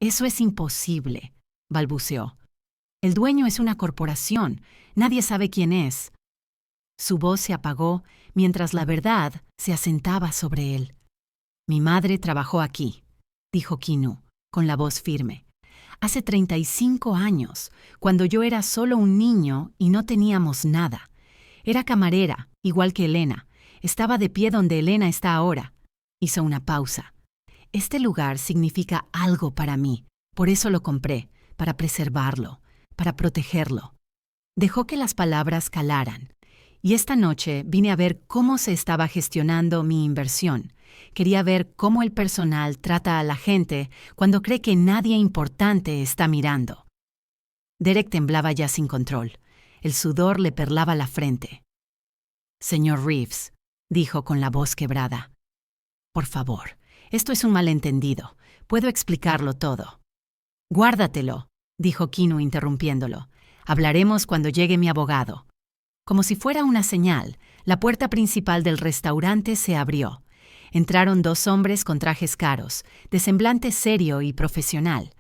S1: «Eso es imposible», balbuceó. «El dueño es una corporación. Nadie sabe quién es». Su voz se apagó mientras la verdad se asentaba sobre él. «Mi madre trabajó aquí», dijo Keanu, con la voz firme. «Hace 35 años, cuando yo era solo un niño y no teníamos nada. Era camarera, igual que Elena. Estaba de pie donde Elena está ahora». Hizo una pausa. «Este lugar significa algo para mí. Por eso lo compré, para preservarlo, para protegerlo». Dejó que las palabras calaran. «Y esta noche vine a ver cómo se estaba gestionando mi inversión. Quería ver cómo el personal trata a la gente cuando cree que nadie importante está mirando». Derek temblaba ya sin control. El sudor le perlaba la frente. «Señor Reeves», dijo con la voz quebrada. «Por favor, esto es un malentendido. Puedo explicarlo todo». «Guárdatelo», dijo Keanu interrumpiéndolo. «Hablaremos cuando llegue mi abogado». Como si fuera una señal, la puerta principal del restaurante se abrió. Entraron 2 hombres con trajes caros, de semblante serio y profesional.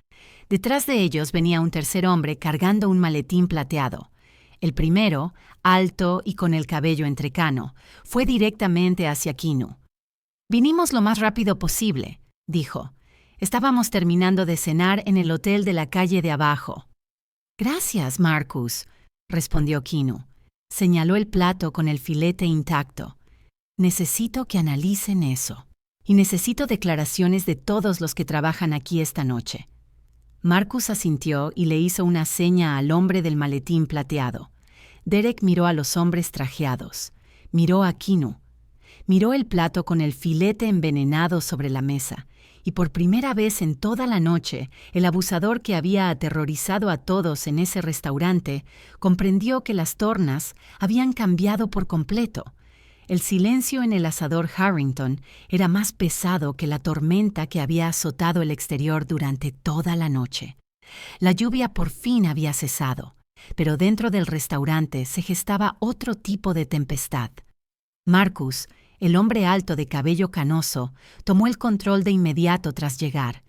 S1: Detrás de ellos venía un tercer hombre cargando un maletín plateado. El primero, alto y con el cabello entrecano, fue directamente hacia Keanu. «Vinimos lo más rápido posible», dijo. «Estábamos terminando de cenar en el hotel de la calle de abajo». «Gracias, Marcus», respondió Keanu. Señaló el plato con el filete intacto. «Necesito que analicen eso. Y necesito declaraciones de todos los que trabajan aquí esta noche». Marcus asintió y le hizo una seña al hombre del maletín plateado. Derek miró a los hombres trajeados. Miró a Keanu. Miró el plato con el filete envenenado sobre la mesa. Y por primera vez en toda la noche, el abusador que había aterrorizado a todos en ese restaurante comprendió que las tornas habían cambiado por completo. El silencio en el asador Harrington era más pesado que la tormenta que había azotado el exterior durante toda la noche. La lluvia por fin había cesado, pero dentro del restaurante se gestaba otro tipo de tempestad. Marcus, el hombre alto de cabello canoso, tomó el control de inmediato tras llegar.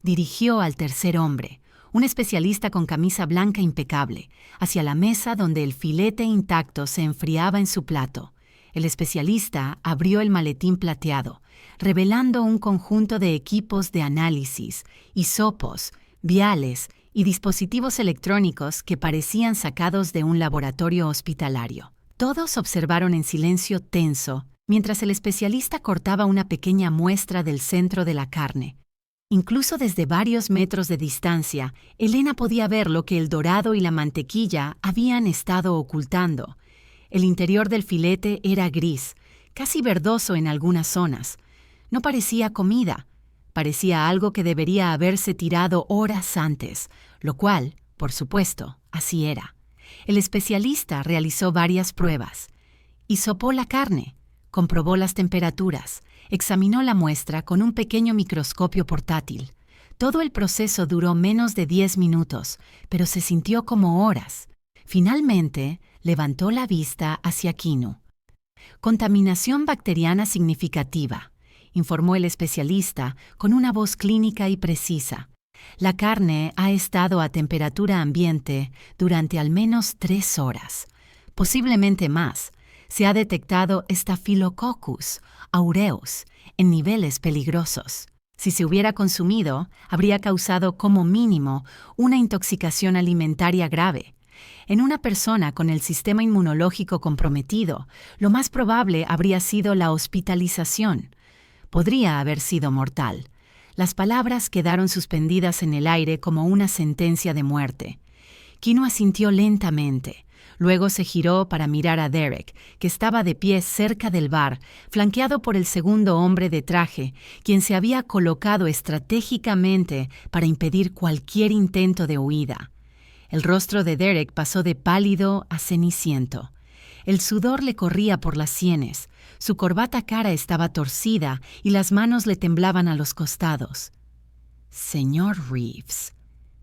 S1: Dirigió al tercer hombre, un especialista con camisa blanca impecable, hacia la mesa donde el filete intacto se enfriaba en su plato. El especialista abrió el maletín plateado, revelando un conjunto de equipos de análisis, hisopos, viales y dispositivos electrónicos que parecían sacados de un laboratorio hospitalario. Todos observaron en silencio tenso, mientras el especialista cortaba una pequeña muestra del centro de la carne. Incluso desde varios metros de distancia, Elena podía ver lo que el dorado y la mantequilla habían estado ocultando. El interior del filete era gris, casi verdoso en algunas zonas. No parecía comida, parecía algo que debería haberse tirado horas antes, lo cual, por supuesto, así era. El especialista realizó varias pruebas. Hisopó la carne, comprobó las temperaturas, examinó la muestra con un pequeño microscopio portátil. Todo el proceso duró menos de 10 minutos, pero se sintió como horas. Finalmente, levantó la vista hacia Keanu. «Contaminación bacteriana significativa», informó el especialista con una voz clínica y precisa. «La carne ha estado a temperatura ambiente durante al menos 3 horas, posiblemente más. Se ha detectado Staphylococcus aureus en niveles peligrosos. Si se hubiera consumido, habría causado como mínimo una intoxicación alimentaria grave. En una persona con el sistema inmunológico comprometido, lo más probable habría sido la hospitalización. Podría haber sido mortal». Las palabras quedaron suspendidas en el aire como una sentencia de muerte. Keanu asintió lentamente, Luego se giró para mirar a Derek, que estaba de pie cerca del bar, flanqueado por el segundo hombre de traje, quien se había colocado estratégicamente para impedir cualquier intento de huida. El rostro de Derek pasó de pálido a ceniciento. El sudor le corría por las sienes, su corbata cara estaba torcida y las manos le temblaban a los costados. «Señor Reeves»,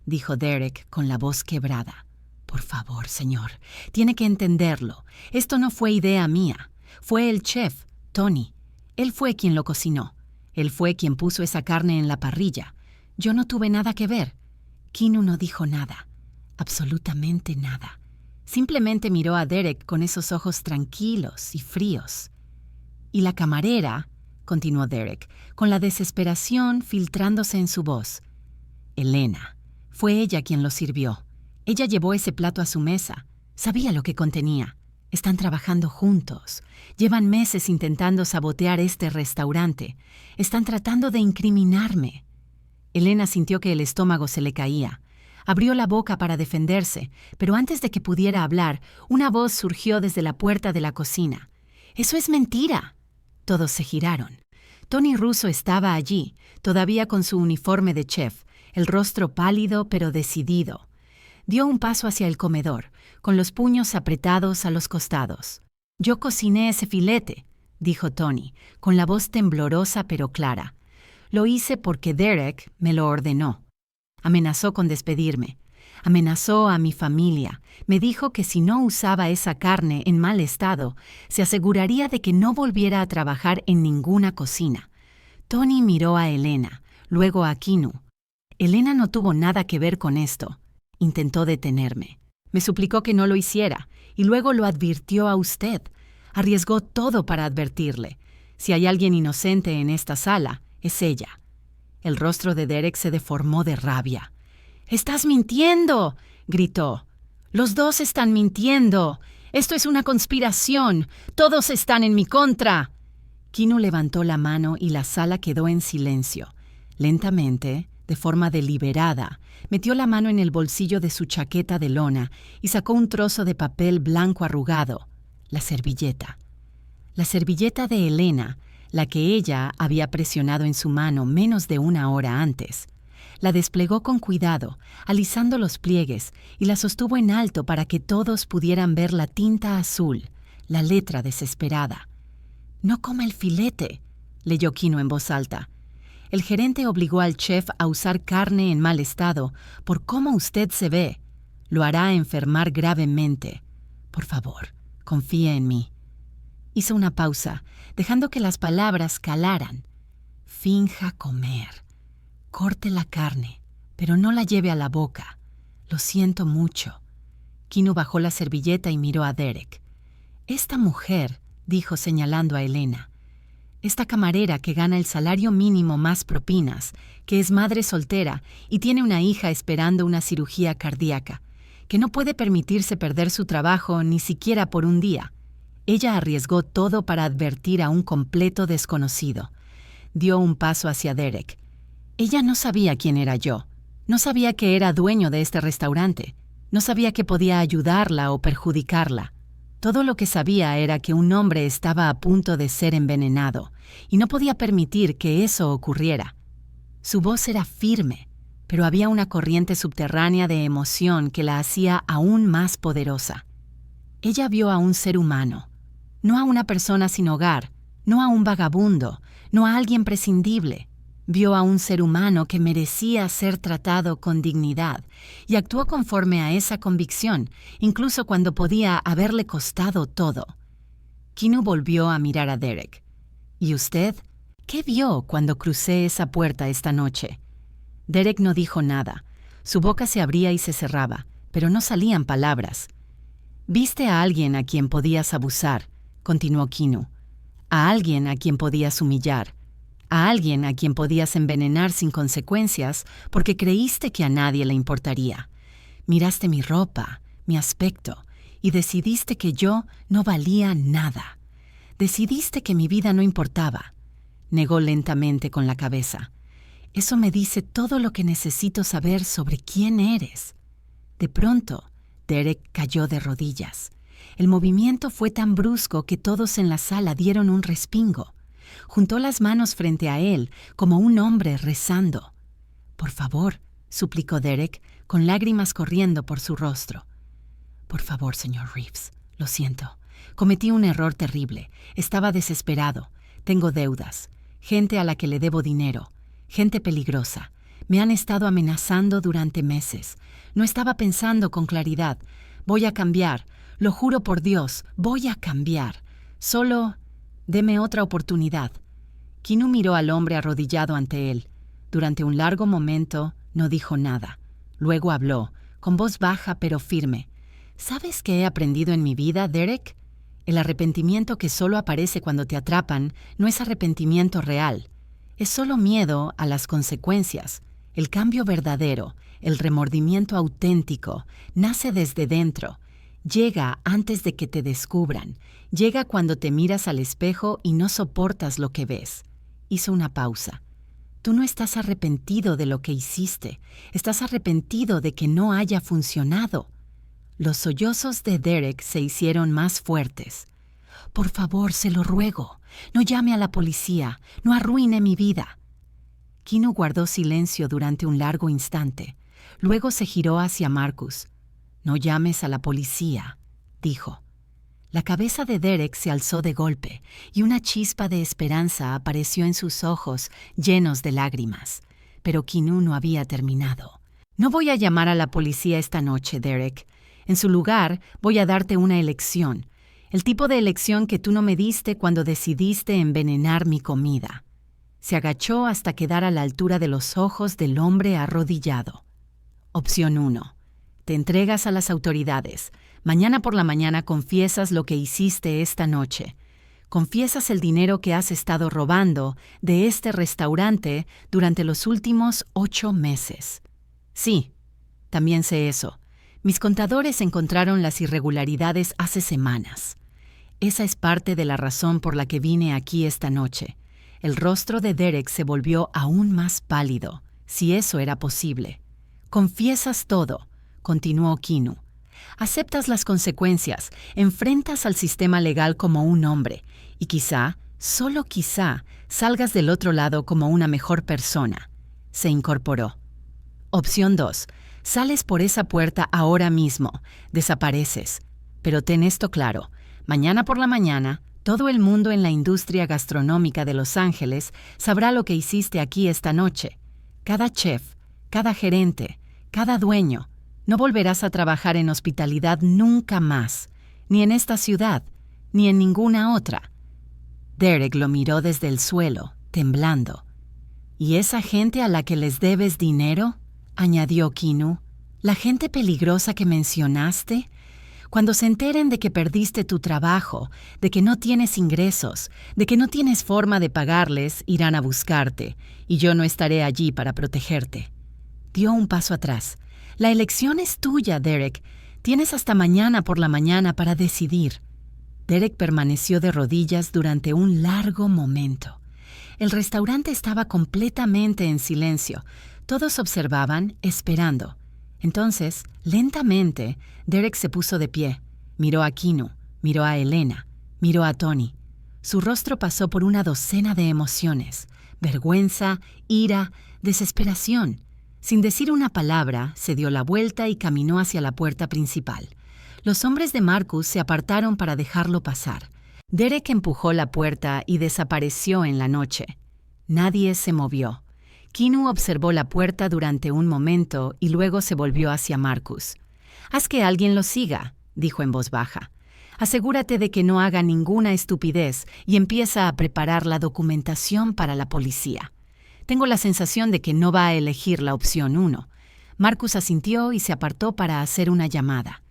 S1: dijo Derek con la voz quebrada. «Por favor, señor, tiene que entenderlo. Esto no fue idea mía. Fue el chef, Tony. Él fue quien lo cocinó. Él fue quien puso esa carne en la parrilla. Yo no tuve nada que ver». Kinu no dijo nada, absolutamente nada. Simplemente miró a Derek con esos ojos tranquilos y fríos. «Y la camarera», continuó Derek, con la desesperación filtrándose en su voz. «Elena, fue ella quien lo sirvió. Ella llevó ese plato a su mesa. Sabía lo que contenía. Están trabajando juntos. Llevan meses intentando sabotear este restaurante. Están tratando de incriminarme». Elena sintió que el estómago se le caía. Abrió la boca para defenderse, pero antes de que pudiera hablar, una voz surgió desde la puerta de la cocina. «¡Eso es mentira!». Todos se giraron. Tony Russo estaba allí, todavía con su uniforme de chef, el rostro pálido pero decidido. Dio un paso hacia el comedor, con los puños apretados a los costados. «Yo cociné ese filete», dijo Tony, con la voz temblorosa pero clara. «Lo hice porque Derek me lo ordenó. Amenazó con despedirme. Amenazó a mi familia. Me dijo que si no usaba esa carne en mal estado, se aseguraría de que no volviera a trabajar en ninguna cocina». Tony miró a Elena, luego a Kinu. «Elena no tuvo nada que ver con esto». Intentó detenerme. Me suplicó que no lo hiciera, y luego lo advirtió a usted. Arriesgó todo para advertirle. Si hay alguien inocente en esta sala, es ella». El rostro de Derek se deformó de rabia. «¡Estás mintiendo!», gritó. «Los dos están mintiendo. Esto es una conspiración. Todos están en mi contra». Kinu levantó la mano y la sala quedó en silencio. Lentamente, de forma deliberada, metió la mano en el bolsillo de su chaqueta de lona y sacó un trozo de papel blanco arrugado, la servilleta. La servilleta de Elena, la que ella había presionado en su mano menos de una hora antes. La desplegó con cuidado, alisando los pliegues, y la sostuvo en alto para que todos pudieran ver la tinta azul, la letra desesperada. «No coma el filete», leyó Kinu en voz alta. «El gerente obligó al chef a usar carne en mal estado por cómo usted se ve. Lo hará enfermar gravemente. Por favor, confíe en mí». Hizo una pausa, dejando que las palabras calaran. «Finja comer. Corte la carne, pero no la lleve a la boca. Lo siento mucho». Kinu bajó la servilleta y miró a Derek. «Esta mujer», dijo señalando a Elena, «esta camarera que gana el salario mínimo más propinas, que es madre soltera y tiene una hija esperando una cirugía cardíaca, que no puede permitirse perder su trabajo ni siquiera por un día. Ella arriesgó todo para advertir a un completo desconocido». Dio un paso hacia Derek. «Ella no sabía quién era yo. No sabía que era dueño de este restaurante. No sabía que podía ayudarla o perjudicarla. Todo lo que sabía era que un hombre estaba a punto de ser envenenado, y no podía permitir que eso ocurriera». Su voz era firme, pero había una corriente subterránea de emoción que la hacía aún más poderosa. Ella vio a un ser humano, no a una persona sin hogar, no a un vagabundo, no a alguien prescindible. Vio a un ser humano que merecía ser tratado con dignidad y actuó conforme a esa convicción, incluso cuando podía haberle costado todo. Kinu volvió a mirar a Derek. «¿Y usted? ¿Qué vio cuando crucé esa puerta esta noche?». Derek no dijo nada. Su boca se abría y se cerraba, pero no salían palabras. «Viste a alguien a quien podías abusar», continuó Kinu. «A alguien a quien podías humillar. A alguien a quien podías envenenar sin consecuencias porque creíste que a nadie le importaría. Miraste mi ropa, mi aspecto, y decidiste que yo no valía nada. Decidiste que mi vida no importaba». Negó lentamente con la cabeza. «Eso me dice todo lo que necesito saber sobre quién eres». De pronto, Derek cayó de rodillas. El movimiento fue tan brusco que todos en la sala dieron un respingo. Juntó las manos frente a él, como un hombre rezando. «Por favor», suplicó Derek, con lágrimas corriendo por su rostro. «Por favor, señor Reeves, lo siento. Cometí un error terrible. Estaba desesperado. Tengo deudas. Gente a la que le debo dinero. Gente peligrosa. Me han estado amenazando durante meses. No estaba pensando con claridad. Voy a cambiar. Lo juro por Dios, voy a cambiar. Solo deme otra oportunidad». Kinu miró al hombre arrodillado ante él. Durante un largo momento no dijo nada. Luego habló, con voz baja pero firme. «¿Sabes qué he aprendido en mi vida, Derek? El arrepentimiento que solo aparece cuando te atrapan no es arrepentimiento real. Es solo miedo a las consecuencias. El cambio verdadero, el remordimiento auténtico, nace desde dentro. Llega antes de que te descubran. Llega cuando te miras al espejo y no soportas lo que ves». Hizo una pausa. «Tú no estás arrepentido de lo que hiciste. Estás arrepentido de que no haya funcionado». Los sollozos de Derek se hicieron más fuertes. «Por favor, se lo ruego. No llame a la policía. No arruine mi vida». Kinu guardó silencio durante un largo instante. Luego se giró hacia Marcus. «No llames a la policía», dijo. La cabeza de Derek se alzó de golpe y una chispa de esperanza apareció en sus ojos llenos de lágrimas. Pero Kinu no había terminado. «No voy a llamar a la policía esta noche, Derek. En su lugar, voy a darte una elección. El tipo de elección que tú no me diste cuando decidiste envenenar mi comida». Se agachó hasta quedar a la altura de los ojos del hombre arrodillado. Opción 1. Te entregas a las autoridades. Mañana por la mañana confiesas lo que hiciste esta noche. Confiesas el dinero que has estado robando de este restaurante durante los últimos 8 meses. Sí, también sé eso. Mis contadores encontraron las irregularidades hace semanas. Esa es parte de la razón por la que vine aquí esta noche. El rostro de Derek se volvió aún más pálido, si eso era posible. «Confiesas todo», continuó Kinu. «Aceptas las consecuencias, enfrentas al sistema legal como un hombre, y quizá, solo quizá, salgas del otro lado como una mejor persona». Se incorporó. Opción 2. Sales por esa puerta ahora mismo, desapareces. Pero ten esto claro, mañana por la mañana, todo el mundo en la industria gastronómica de Los Ángeles sabrá lo que hiciste aquí esta noche. Cada chef, cada gerente, cada dueño. No volverás a trabajar en hospitalidad nunca más, ni en esta ciudad, ni en ninguna otra. Derek lo miró desde el suelo, temblando. «¿Y esa gente a la que les debes dinero?», añadió Kinu. «¿La gente peligrosa que mencionaste? Cuando se enteren de que perdiste tu trabajo, de que no tienes ingresos, de que no tienes forma de pagarles, irán a buscarte, y yo no estaré allí para protegerte». Dio un paso atrás. «La elección es tuya, Derek. Tienes hasta mañana por la mañana para decidir». Derek permaneció de rodillas durante un largo momento. El restaurante estaba completamente en silencio. Todos observaban, esperando. Entonces, lentamente, Derek se puso de pie. Miró a Kinu, miró a Elena, miró a Tony. Su rostro pasó por una docena de emociones: vergüenza, ira, desesperación. Sin decir una palabra, se dio la vuelta y caminó hacia la puerta principal. Los hombres de Marcus se apartaron para dejarlo pasar. Derek empujó la puerta y desapareció en la noche. Nadie se movió. Kinu observó la puerta durante un momento y luego se volvió hacia Marcus. «Haz que alguien lo siga», dijo en voz baja. «Asegúrate de que no haga ninguna estupidez y empieza a preparar la documentación para la policía. Tengo la sensación de que no va a elegir la opción 1. Marcus asintió y se apartó para hacer una llamada.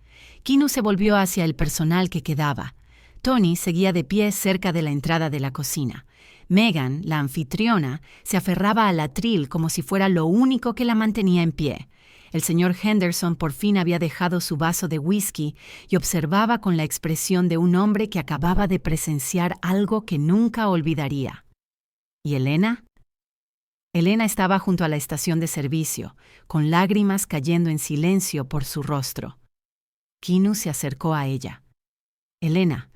S1: Kinu se volvió hacia el personal que quedaba. Tony seguía de pie cerca de la entrada de la cocina. Megan, la anfitriona, se aferraba al atril como si fuera lo único que la mantenía en pie. El señor Henderson por fin había dejado su vaso de whisky y observaba con la expresión de un hombre que acababa de presenciar algo que nunca olvidaría. ¿Y Elena? Elena estaba junto a la estación de servicio, con lágrimas cayendo en silencio por su rostro. Keanu se acercó a ella. «Elena»,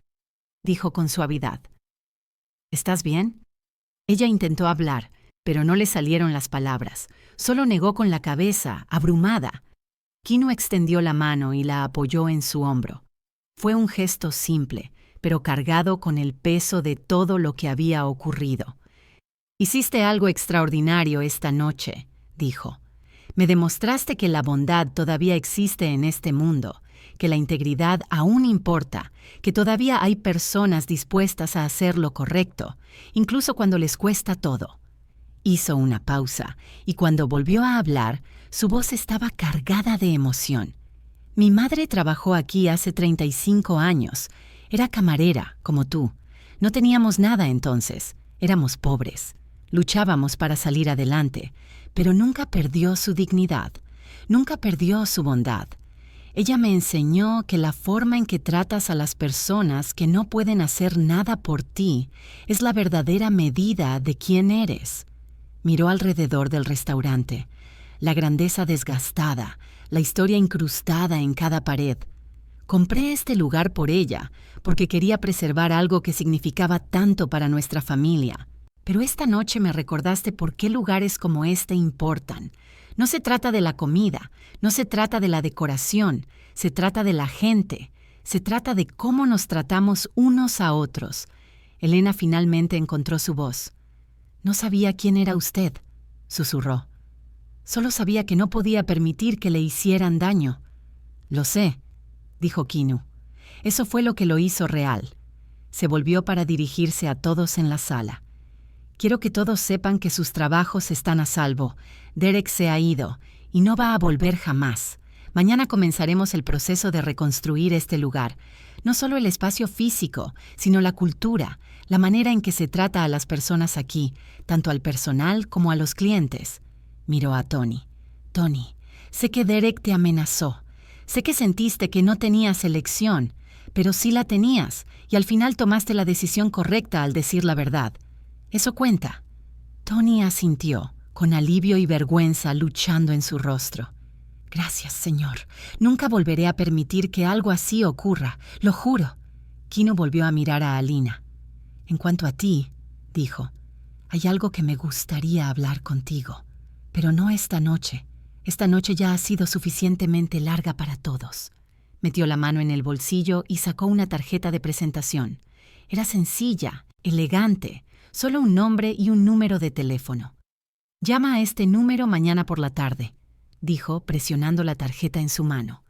S1: dijo con suavidad. «¿Estás bien?» Ella intentó hablar, pero no le salieron las palabras. Solo negó con la cabeza, abrumada. Keanu extendió la mano y la apoyó en su hombro. Fue un gesto simple, pero cargado con el peso de todo lo que había ocurrido. «Hiciste algo extraordinario esta noche», dijo. «Me demostraste que la bondad todavía existe en este mundo, que la integridad aún importa, que todavía hay personas dispuestas a hacer lo correcto, incluso cuando les cuesta todo». Hizo una pausa, y cuando volvió a hablar, su voz estaba cargada de emoción. «Mi madre trabajó aquí hace 35 años. Era camarera, como tú. No teníamos nada entonces. Éramos pobres. Luchábamos para salir adelante, pero nunca perdió su dignidad. Nunca perdió su bondad. Ella me enseñó que la forma en que tratas a las personas que no pueden hacer nada por ti es la verdadera medida de quién eres». Miró alrededor del restaurante. La grandeza desgastada, la historia incrustada en cada pared. «Compré este lugar por ella, porque quería preservar algo que significaba tanto para nuestra familia. Pero esta noche me recordaste por qué lugares como este importan. No se trata de la comida, no se trata de la decoración, se trata de la gente, se trata de cómo nos tratamos unos a otros». Elena finalmente encontró su voz. «No sabía quién era usted», susurró. «Solo sabía que no podía permitir que le hicieran daño». «Lo sé», dijo Keanu. «Eso fue lo que lo hizo real». Se volvió para dirigirse a todos en la sala. «Quiero que todos sepan que sus trabajos están a salvo. Derek se ha ido y no va a volver jamás. Mañana comenzaremos el proceso de reconstruir este lugar. No solo el espacio físico, sino la cultura, la manera en que se trata a las personas aquí, tanto al personal como a los clientes». Miró a Tony. «Tony, sé que Derek te amenazó. Sé que sentiste que no tenías elección, pero sí la tenías, y al final tomaste la decisión correcta al decir la verdad. Eso cuenta». Tony asintió, con alivio y vergüenza luchando en su rostro. «Gracias, señor. Nunca volveré a permitir que algo así ocurra, lo juro». Keanu volvió a mirar a Alina. «En cuanto a ti», dijo, «hay algo que me gustaría hablar contigo, pero no esta noche. Esta noche ya ha sido suficientemente larga para todos». Metió la mano en el bolsillo y sacó una tarjeta de presentación. Era sencilla, elegante, solo un nombre y un número de teléfono. «Llama a este número mañana por la tarde», dijo, presionando la tarjeta en su mano.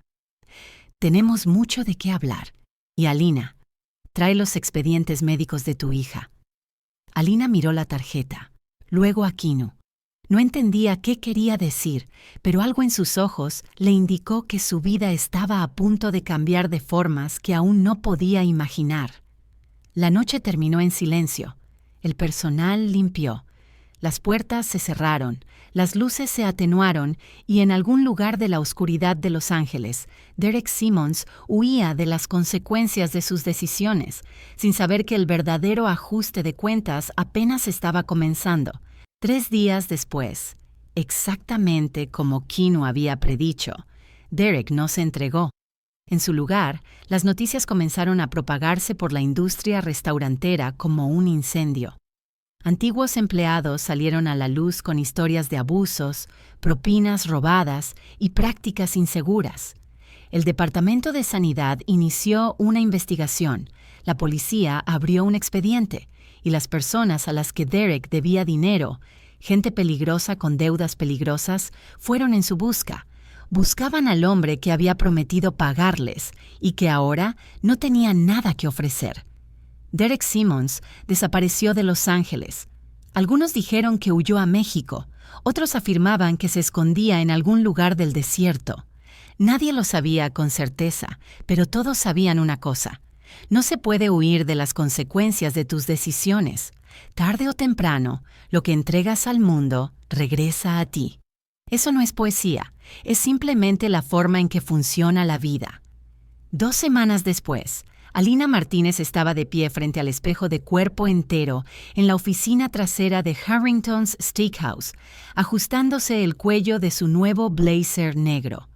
S1: «Tenemos mucho de qué hablar. Y Alina, trae los expedientes médicos de tu hija». Alina miró la tarjeta, luego a Keanu. No entendía qué quería decir, pero algo en sus ojos le indicó que su vida estaba a punto de cambiar de formas que aún no podía imaginar. La noche terminó en silencio. El personal limpió. Las puertas se cerraron, las luces se atenuaron y en algún lugar de la oscuridad de Los Ángeles, Derek Simmons huía de las consecuencias de sus decisiones, sin saber que el verdadero ajuste de cuentas apenas estaba comenzando. 3 días después, exactamente como Keanu había predicho, Derek no se entregó. En su lugar, las noticias comenzaron a propagarse por la industria restaurantera como un incendio. Antiguos empleados salieron a la luz con historias de abusos, propinas robadas y prácticas inseguras. El Departamento de Sanidad inició una investigación, la policía abrió un expediente y las personas a las que Derek debía dinero, gente peligrosa con deudas peligrosas, fueron en su busca. Buscaban al hombre que había prometido pagarles y que ahora no tenía nada que ofrecer. Derek Simmons desapareció de Los Ángeles. Algunos dijeron que huyó a México, otros afirmaban que se escondía en algún lugar del desierto. Nadie lo sabía con certeza, pero todos sabían una cosa: no se puede huir de las consecuencias de tus decisiones. Tarde o temprano, lo que entregas al mundo regresa a ti. Eso no es poesía, es simplemente la forma en que funciona la vida. 2 semanas después, Alina Martínez estaba de pie frente al espejo de cuerpo entero en la oficina trasera de Harrington's Steakhouse, ajustándose el cuello de su nuevo blazer negro.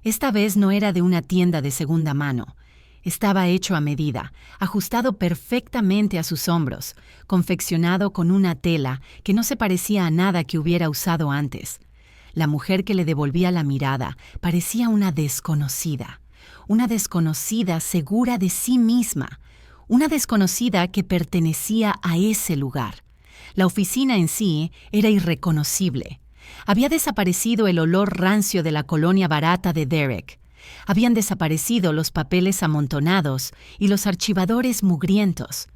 S1: Esta vez no era de una tienda de segunda mano. Estaba hecho a medida, ajustado perfectamente a sus hombros, confeccionado con una tela que no se parecía a nada que hubiera usado antes. La mujer que le devolvía la mirada parecía una desconocida segura de sí misma, una desconocida que pertenecía a ese lugar. La oficina en sí era irreconocible. Había desaparecido el olor rancio de la colonia barata de Derek. Habían desaparecido los papeles amontonados y los archivadores mugrientos.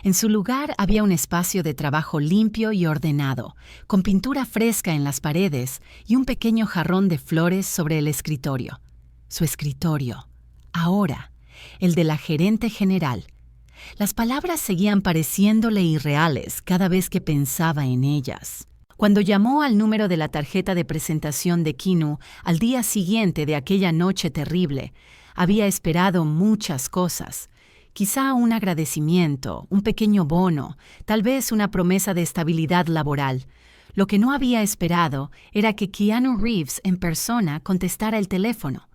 S1: En su lugar había un espacio de trabajo limpio y ordenado, con pintura fresca en las paredes y un pequeño jarrón de flores sobre el escritorio. Su escritorio, ahora, el de la gerente general. Las palabras seguían pareciéndole irreales cada vez que pensaba en ellas. Cuando llamó al número de la tarjeta de presentación de Keanu al día siguiente de aquella noche terrible, había esperado muchas cosas. Quizá un agradecimiento, un pequeño bono, tal vez una promesa de estabilidad laboral. Lo que no había esperado era que Keanu Reeves en persona contestara el teléfono.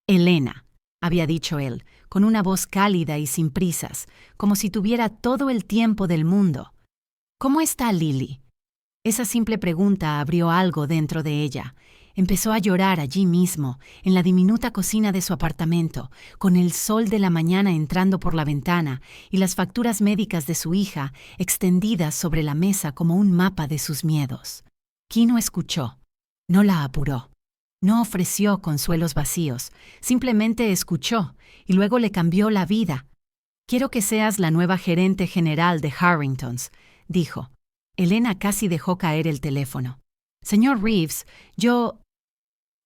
S1: «Elena», había dicho él, con una voz cálida y sin prisas, como si tuviera todo el tiempo del mundo. «¿Cómo está Lily?» Esa simple pregunta abrió algo dentro de ella. Empezó a llorar allí mismo, en la diminuta cocina de su apartamento, con el sol de la mañana entrando por la ventana y las facturas médicas de su hija extendidas sobre la mesa como un mapa de sus miedos. Keanu escuchó. No la apuró. No ofreció consuelos vacíos. Simplemente escuchó y luego le cambió la vida. «Quiero que seas la nueva gerente general de Harringtons», dijo. Elena casi dejó caer el teléfono. «Señor Reeves, yo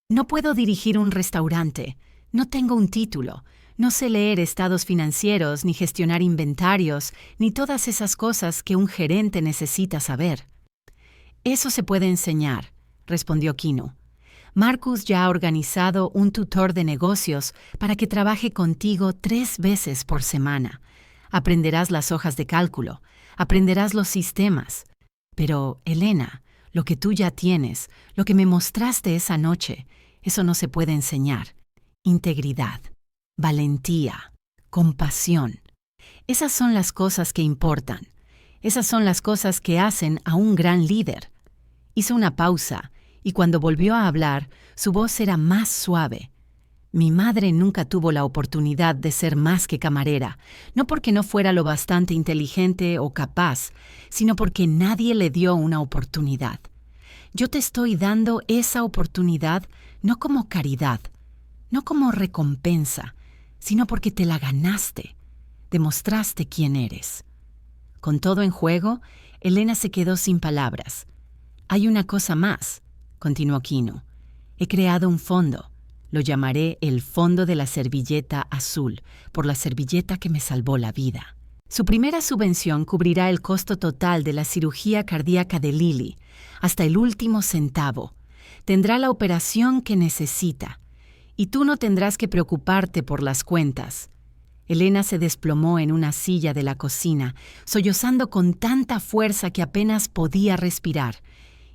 S1: no puedo dirigir un restaurante. No tengo un título. No sé leer estados financieros, ni gestionar inventarios, ni todas esas cosas que un gerente necesita saber». «Eso se puede enseñar», respondió Keanu. «Marcus ya ha organizado un tutor de negocios para que trabaje contigo 3 veces por semana. Aprenderás las hojas de cálculo, aprenderás los sistemas. Pero, Elena, lo que tú ya tienes, lo que me mostraste esa noche, eso no se puede enseñar. Integridad, valentía, compasión. Esas son las cosas que importan. Esas son las cosas que hacen a un gran líder». Hizo una pausa, y cuando volvió a hablar, su voz era más suave. «Mi madre nunca tuvo la oportunidad de ser más que camarera, no porque no fuera lo bastante inteligente o capaz, sino porque nadie le dio una oportunidad. Yo te estoy dando esa oportunidad no como caridad, no como recompensa, sino porque te la ganaste, demostraste quién eres». Con todo en juego, Elena se quedó sin palabras. «Hay una cosa más», continuó Keanu. «He creado un fondo. Lo llamaré el Fondo de la Servilleta Azul, por la servilleta que me salvó la vida. Su primera subvención cubrirá el costo total de la cirugía cardíaca de Lily, hasta el último centavo. Tendrá la operación que necesita. Y tú no tendrás que preocuparte por las cuentas». Elena se desplomó en una silla de la cocina, sollozando con tanta fuerza que apenas podía respirar.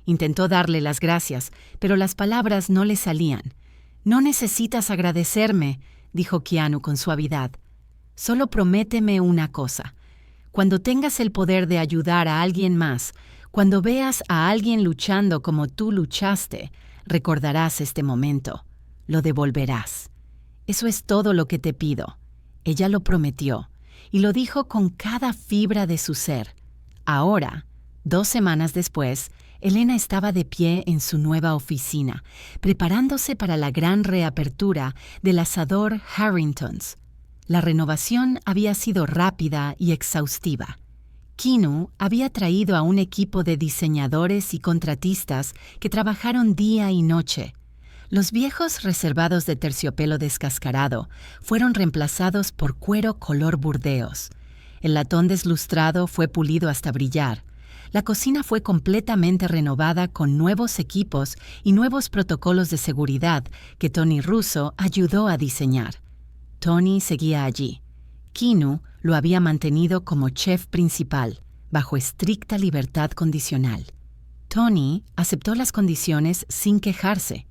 S1: Intentó darle las gracias, pero las palabras no le salían. «No necesitas agradecerme», dijo Keanu con suavidad. «Solo prométeme una cosa. Cuando tengas el poder de ayudar a alguien más, cuando veas a alguien luchando como tú luchaste, recordarás este momento. Lo devolverás. Eso es todo lo que te pido». Ella lo prometió, y lo dijo con cada fibra de su ser. Ahora, 2 semanas después, Elena estaba de pie en su nueva oficina, preparándose para la gran reapertura del asador Harringtons. La renovación había sido rápida y exhaustiva. Keanu había traído a un equipo de diseñadores y contratistas que trabajaron día y noche. Los viejos reservados de terciopelo descascarado fueron reemplazados por cuero color burdeos. El latón deslustrado fue pulido hasta brillar. La cocina fue completamente renovada con nuevos equipos y nuevos protocolos de seguridad que Tony Russo ayudó a diseñar. Tony seguía allí. Keanu lo había mantenido como chef principal, bajo estricta libertad condicional. Tony aceptó las condiciones sin quejarse.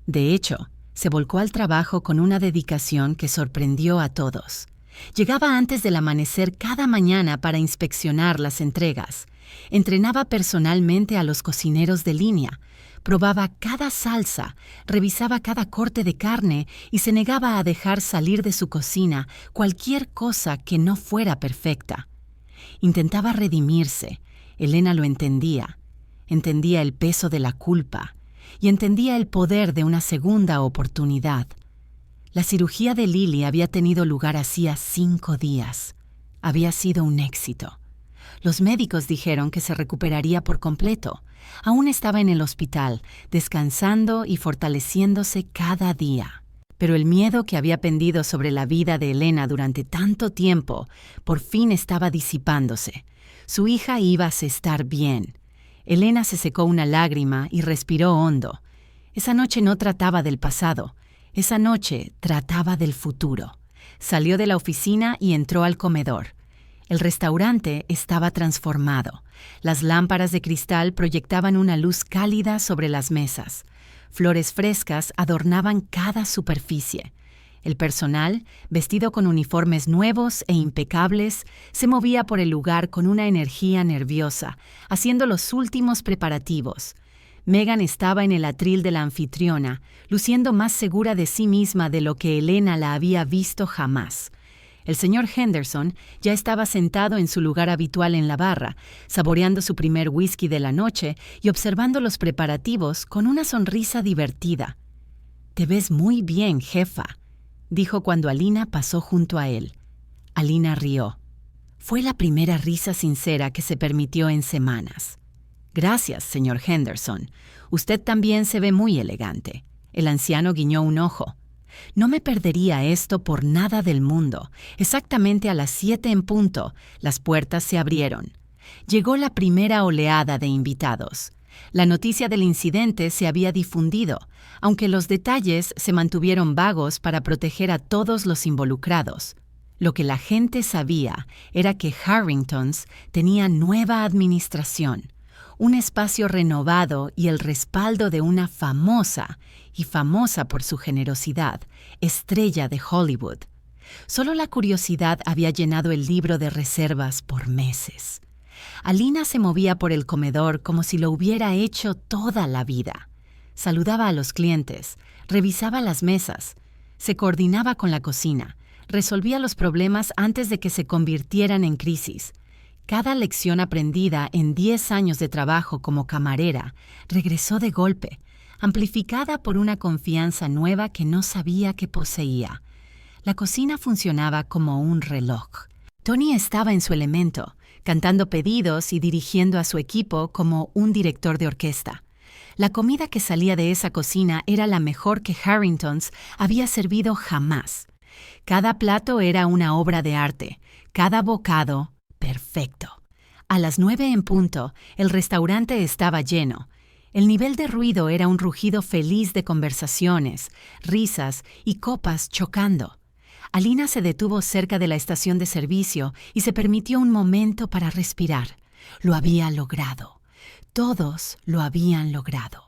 S1: De hecho, Se volcó al trabajo con una dedicación que sorprendió a todos. Llegaba antes del amanecer cada mañana para inspeccionar las entregas. Entrenaba personalmente a los cocineros de línea. Probaba cada salsa, revisaba cada corte de carne y se negaba a dejar salir de su cocina cualquier cosa que no fuera perfecta. Intentaba redimirse. Elena lo entendía. Entendía el peso de la culpa y entendía el poder de una segunda oportunidad. La cirugía de Lily había tenido lugar hacía 5 días. Había sido un éxito. Los médicos dijeron que se recuperaría por completo. Aún estaba en el hospital, descansando y fortaleciéndose cada día. Pero el miedo que había pendido sobre la vida de Elena durante tanto tiempo, por fin estaba disipándose. Su hija iba a estar bien. Elena se secó una lágrima y respiró hondo. Esa noche no trataba del pasado. Esa noche trataba del futuro. Salió de la oficina y entró al comedor. El restaurante estaba transformado. Las lámparas de cristal proyectaban una luz cálida sobre las mesas. Flores frescas adornaban cada superficie. El personal, vestido con uniformes nuevos e impecables, se movía por el lugar con una energía nerviosa, haciendo los últimos preparativos. Megan estaba en el atril de la anfitriona, luciendo más segura de sí misma de lo que Elena la había visto jamás. El señor Henderson ya estaba sentado en su lugar habitual en la barra, saboreando su primer whisky de la noche y observando los preparativos con una sonrisa divertida. «Te ves muy bien, jefa», dijo cuando Alina pasó junto a él. Alina rió. Fue la primera risa sincera que se permitió en semanas. «Gracias, señor Henderson. Usted también se ve muy elegante». El anciano guiñó un ojo. «No me perdería esto por nada del mundo». Exactamente a las 7 en punto, las puertas se abrieron. Llegó la primera oleada de invitados. La noticia del incidente se había difundido, aunque los detalles se mantuvieron vagos para proteger a todos los involucrados. Lo que la gente sabía era que Harringtons tenía nueva administración, un espacio renovado y el respaldo de una famosa, y famosa por su generosidad, estrella de Hollywood. Solo la curiosidad había llenado el libro de reservas por meses. Alina se movía por el comedor como si lo hubiera hecho toda la vida. Saludaba a los clientes, revisaba las mesas, se coordinaba con la cocina, resolvía los problemas antes de que se convirtieran en crisis. Cada lección aprendida en 10 años de trabajo como camarera regresó de golpe, amplificada por una confianza nueva que no sabía que poseía. La cocina funcionaba como un reloj. Tony estaba en su elemento, cantando pedidos y dirigiendo a su equipo como un director de orquesta. La comida que salía de esa cocina era la mejor que Harringtons había servido jamás. Cada plato era una obra de arte, cada bocado perfecto. A las 9 en punto, el restaurante estaba lleno. El nivel de ruido era un rugido feliz de conversaciones, risas y copas chocando. Alina se detuvo cerca de la estación de servicio y se permitió un momento para respirar. Lo había logrado. Todos lo habían logrado.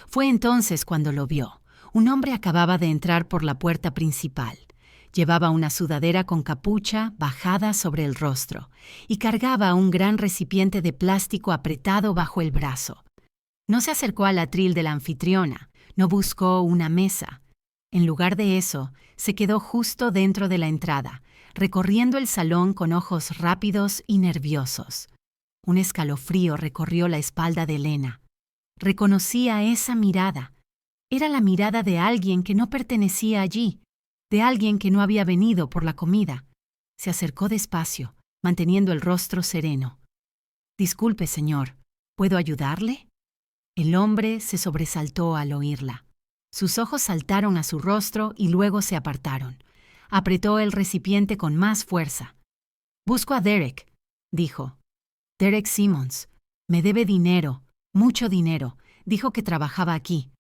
S1: Fue entonces cuando lo vio. Un hombre acababa de entrar por la puerta principal. Llevaba una sudadera con capucha bajada sobre el rostro y cargaba un gran recipiente de plástico apretado bajo el brazo. No se acercó al atril de la anfitriona, no buscó una mesa. En lugar de eso, se quedó justo dentro de la entrada, recorriendo el salón con ojos rápidos y nerviosos. Un escalofrío recorrió la espalda de Elena. Reconocía esa mirada. Era la mirada de alguien que no pertenecía allí, de alguien que no había venido por la comida. Se acercó despacio, manteniendo el rostro sereno. «Disculpe, señor, ¿puedo ayudarle?» El hombre se sobresaltó al oírla. Sus ojos saltaron a su rostro y luego se apartaron. Apretó el recipiente con más fuerza. «Busco a Derek», dijo. «Derek Simmons. Me debe dinero, mucho dinero. Dijo que trabajaba aquí».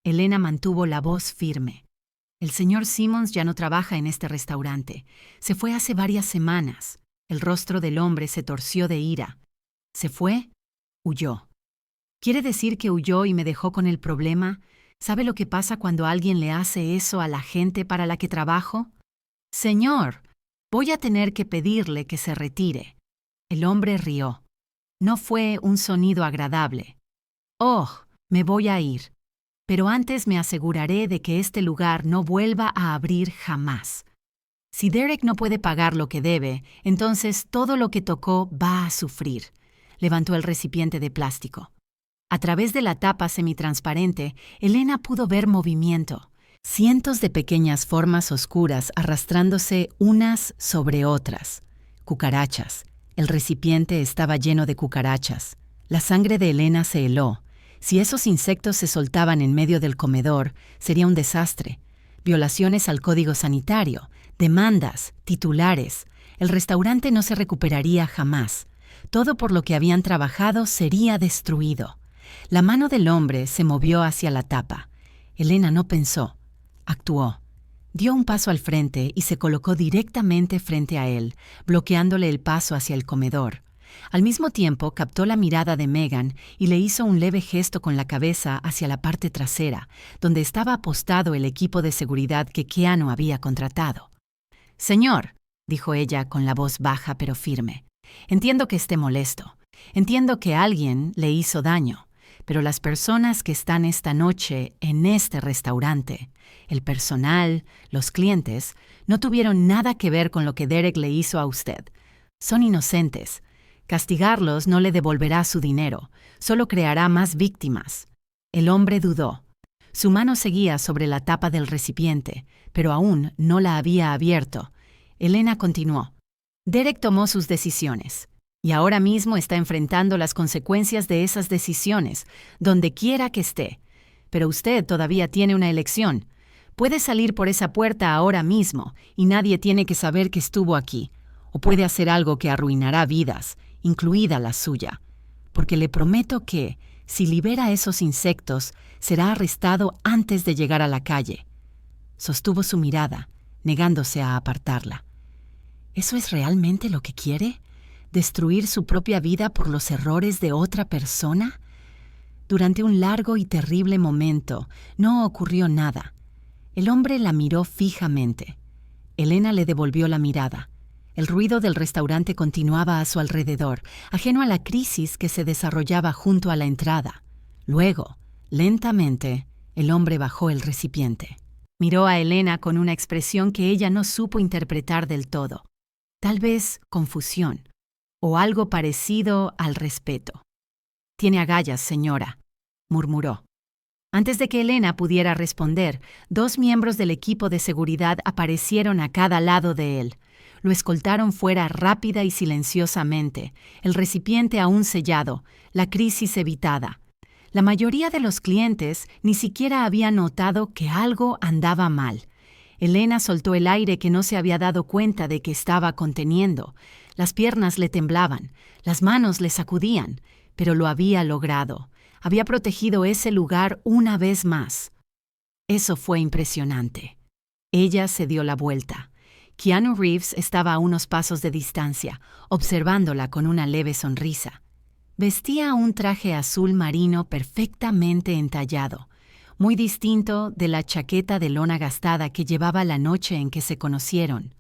S1: Elena mantuvo la voz firme. «El señor Simmons ya no trabaja en este restaurante. Se fue hace varias semanas». El rostro del hombre se torció de ira. «¿Se fue?» «Huyó». «¿Quiere decir que huyó y me dejó con el problema?» ¿Sabe lo que pasa cuando alguien le hace eso a la gente para la que trabajo? Señor, voy a tener que pedirle que se retire. El hombre rió. No fue un sonido agradable. Oh, me voy a ir. Pero antes me aseguraré de que este lugar no vuelva a abrir jamás. Si Derek no puede pagar lo que debe, entonces todo lo que tocó va a sufrir. Levantó el recipiente de plástico. A través de la tapa semitransparente, Elena pudo ver movimiento. Cientos de pequeñas formas oscuras arrastrándose unas sobre otras. Cucarachas. El recipiente estaba lleno de cucarachas. La sangre de Elena se heló. Si esos insectos se soltaban en medio del comedor, sería un desastre. Violaciones al código sanitario, demandas, titulares. El restaurante no se recuperaría jamás. Todo por lo que habían trabajado sería destruido. La mano del hombre se movió hacia la tapa. Elena no pensó. Actuó. Dio un paso al frente y se colocó directamente frente a él, bloqueándole el paso hacia el comedor. Al mismo tiempo, captó la mirada de Megan y le hizo un leve gesto con la cabeza hacia la parte trasera, donde estaba apostado el equipo de seguridad que Keanu había contratado. «Señor», dijo ella con la voz baja pero firme, «entiendo que esté molesto. Entiendo que alguien le hizo daño. Pero las personas que están esta noche en este restaurante, el personal, los clientes, no tuvieron nada que ver con lo que Derek le hizo a usted. Son inocentes. Castigarlos no le devolverá su dinero, solo creará más víctimas». El hombre dudó. Su mano seguía sobre la tapa del recipiente, pero aún no la había abierto. Elena continuó. «Derek tomó sus decisiones. Y ahora mismo está enfrentando las consecuencias de esas decisiones, donde quiera que esté. Pero usted todavía tiene una elección. Puede salir por esa puerta ahora mismo, y nadie tiene que saber que estuvo aquí. O puede hacer algo que arruinará vidas, incluida la suya. Porque le prometo que, si libera esos insectos, será arrestado antes de llegar a la calle». Sostuvo su mirada, negándose a apartarla. ¿Eso es realmente lo que quiere? ¿Destruir su propia vida por los errores de otra persona? Durante un largo y terrible momento, no ocurrió nada. El hombre la miró fijamente. Elena le devolvió la mirada. El ruido del restaurante continuaba a su alrededor, ajeno a la crisis que se desarrollaba junto a la entrada. Luego, lentamente, el hombre bajó el recipiente. Miró a Elena con una expresión que ella no supo interpretar del todo. Tal vez confusión. O algo parecido al respeto. «Tiene agallas, señora», murmuró. Antes de que Elena pudiera responder, 2 miembros del equipo de seguridad aparecieron a cada lado de él. Lo escoltaron fuera rápida y silenciosamente, el recipiente aún sellado, la crisis evitada. La mayoría de los clientes ni siquiera había notado que algo andaba mal. Elena soltó el aire que no se había dado cuenta de que estaba conteniendo. Las piernas le temblaban, las manos le sacudían, pero lo había logrado. Había protegido ese lugar una vez más. Eso fue impresionante. Ella se dio la vuelta. Keanu Reeves estaba a unos pasos de distancia, observándola con una leve sonrisa. Vestía un traje azul marino perfectamente entallado, muy distinto de la chaqueta de lona gastada que llevaba la noche en que se conocieron.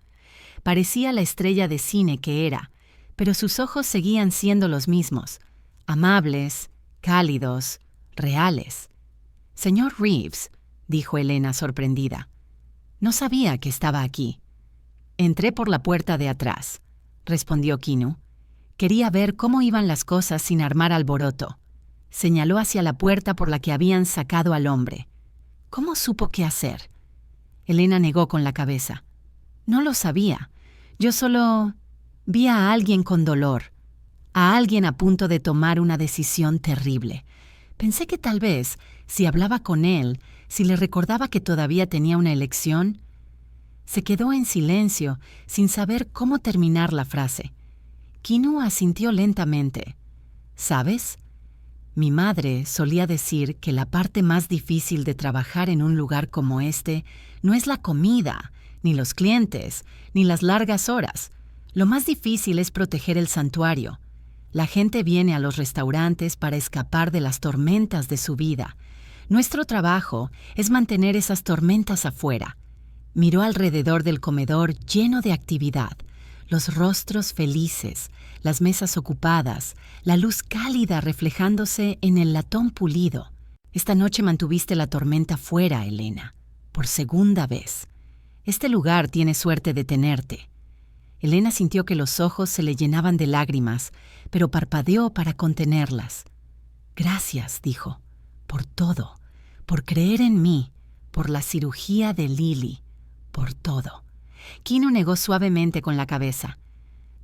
S1: Parecía la estrella de cine que era, pero sus ojos seguían siendo los mismos, amables, cálidos, reales. «Señor Reeves», dijo Elena sorprendida. «No sabía que estaba aquí». «Entré por la puerta de atrás», respondió Keanu. «Quería ver cómo iban las cosas sin armar alboroto». Señaló hacia la puerta por la que habían sacado al hombre. «¿Cómo supo qué hacer?» Elena negó con la cabeza. «No lo sabía. Yo solo vi a alguien con dolor, a alguien a punto de tomar una decisión terrible. Pensé que tal vez, si hablaba con él, si le recordaba que todavía tenía una elección». Se quedó en silencio, sin saber cómo terminar la frase. Keanu asintió lentamente. «¿Sabes? Mi madre solía decir que la parte más difícil de trabajar en un lugar como este no es la comida, ni los clientes, ni las largas horas. Lo más difícil es proteger el santuario. La gente viene a los restaurantes para escapar de las tormentas de su vida. Nuestro trabajo es mantener esas tormentas afuera. Miró alrededor del comedor lleno de actividad, los rostros felices, las mesas ocupadas, la luz cálida reflejándose en el latón pulido. Esta noche mantuviste la tormenta fuera, Elena, por segunda vez. Este lugar tiene suerte de tenerte. Elena sintió que los ojos se le llenaban de lágrimas, pero parpadeó para contenerlas. Gracias, dijo, por todo, por creer en mí, por la cirugía de Lily, por todo. Kino negó suavemente con la cabeza.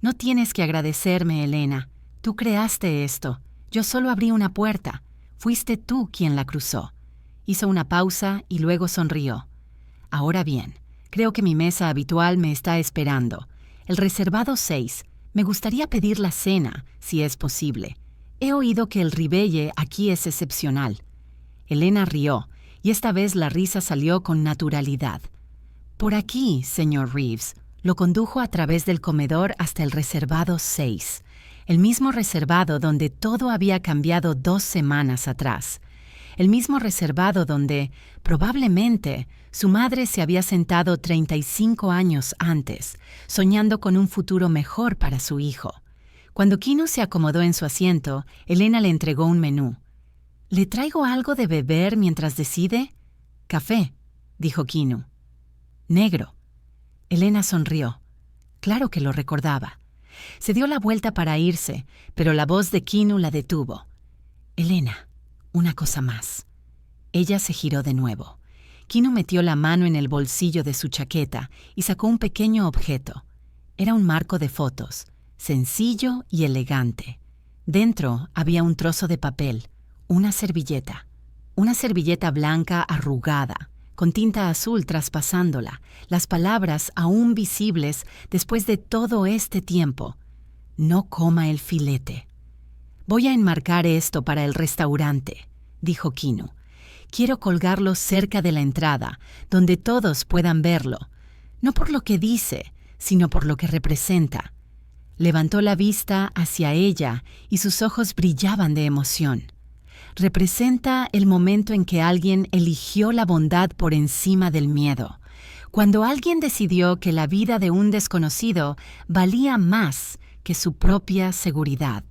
S1: No tienes que agradecerme, Elena. Tú creaste esto. Yo solo abrí una puerta. Fuiste tú quien la cruzó. Hizo una pausa y luego sonrió. Ahora bien, creo que mi mesa habitual me está esperando. El reservado 6. Me gustaría pedir la cena, si es posible. He oído que el ribeye aquí es excepcional. Elena rió, y esta vez la risa salió con naturalidad. Por aquí, señor Reeves. Lo condujo a través del comedor hasta el reservado 6, el mismo reservado donde todo había cambiado 2 semanas atrás. El mismo reservado donde, probablemente, su madre se había sentado 35 años antes, soñando con un futuro mejor para su hijo. Cuando Kino se acomodó en su asiento, Elena le entregó un menú. ¿Le traigo algo de beber mientras decide? Café, dijo Kino. Negro. Elena sonrió. Claro que lo recordaba. Se dio la vuelta para irse, pero la voz de Kino la detuvo. Elena, una cosa más. Ella se giró de nuevo. Kino metió la mano en el bolsillo de su chaqueta y sacó un pequeño objeto. Era un marco de fotos, sencillo y elegante. Dentro había un trozo de papel, una servilleta blanca arrugada, con tinta azul traspasándola, las palabras aún visibles después de todo este tiempo. No coma el filete. Voy a enmarcar esto para el restaurante, dijo Kino. Quiero colgarlo cerca de la entrada, donde todos puedan verlo, no por lo que dice, sino por lo que representa. Levantó la vista hacia ella y sus ojos brillaban de emoción. Representa el momento en que alguien eligió la bondad por encima del miedo, cuando alguien decidió que la vida de un desconocido valía más que su propia seguridad.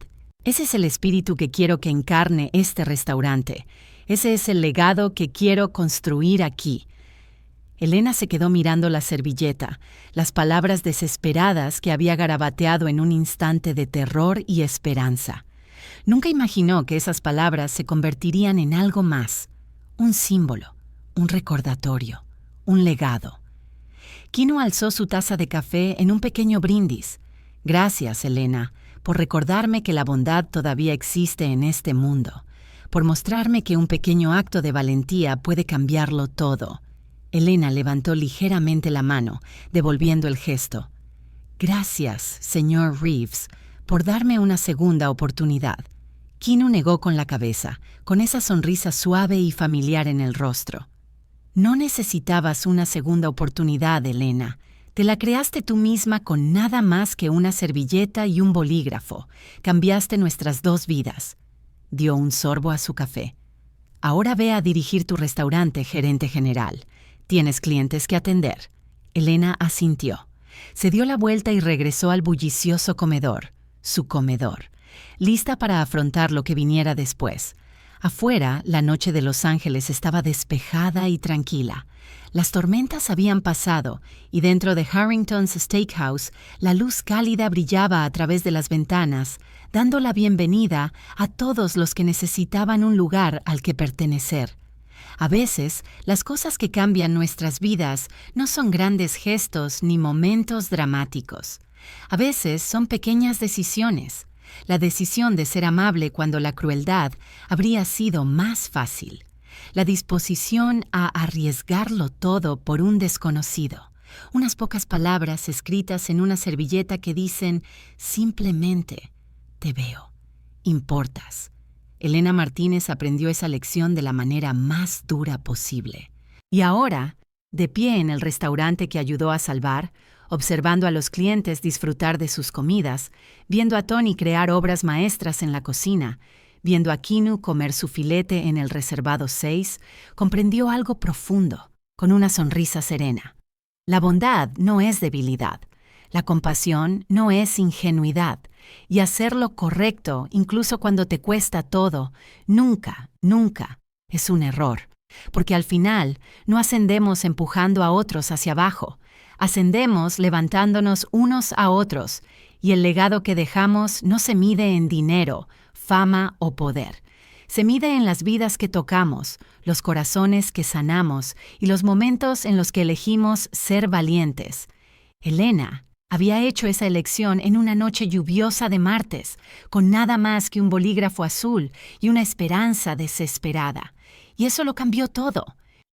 S1: Ese es el espíritu que quiero que encarne este restaurante. Ese es el legado que quiero construir aquí. Elena se quedó mirando la servilleta, las palabras desesperadas que había garabateado en un instante de terror y esperanza. Nunca imaginó que esas palabras se convertirían en algo más, un símbolo, un recordatorio, un legado. Kino alzó su taza de café en un pequeño brindis. Gracias, Elena, por recordarme que la bondad todavía existe en este mundo, por mostrarme que un pequeño acto de valentía puede cambiarlo todo. Elena levantó ligeramente la mano, devolviendo el gesto. Gracias, señor Reeves, por darme una segunda oportunidad. Kino negó con la cabeza, con esa sonrisa suave y familiar en el rostro. No necesitabas una segunda oportunidad, Elena. Te la creaste tú misma con nada más que una servilleta y un bolígrafo. Cambiaste nuestras 2 vidas. Dio un sorbo a su café. Ahora ve a dirigir tu restaurante, gerente general. Tienes clientes que atender. Elena asintió. Se dio la vuelta y regresó al bullicioso comedor, su comedor, lista para afrontar lo que viniera después. Afuera, la noche de Los Ángeles estaba despejada y tranquila. Las tormentas habían pasado y dentro de Harrington's Steakhouse la luz cálida brillaba a través de las ventanas, dando la bienvenida a todos los que necesitaban un lugar al que pertenecer. A veces, las cosas que cambian nuestras vidas no son grandes gestos ni momentos dramáticos. A veces son pequeñas decisiones. La decisión de ser amable cuando la crueldad habría sido más fácil. La disposición a arriesgarlo todo por un desconocido. Unas pocas palabras escritas en una servilleta que dicen simplemente, te veo, importas. Elena Martínez aprendió esa lección de la manera más dura posible. Y ahora, de pie en el restaurante que ayudó a salvar, observando a los clientes disfrutar de sus comidas, viendo a Tony crear obras maestras en la cocina, Viendo a Kinu comer su filete en el reservado 6, comprendió algo profundo, con una sonrisa serena. La bondad no es debilidad, la compasión no es ingenuidad, y hacer lo correcto, incluso cuando te cuesta todo, nunca, nunca es un error. Porque al final no ascendemos empujando a otros hacia abajo, ascendemos levantándonos unos a otros, y el legado que dejamos no se mide en dinero, fama o poder. Se mide en las vidas que tocamos, los corazones que sanamos y los momentos en los que elegimos ser valientes. Elena había hecho esa elección en una noche lluviosa de martes, con nada más que un bolígrafo azul y una esperanza desesperada. Y eso lo cambió todo.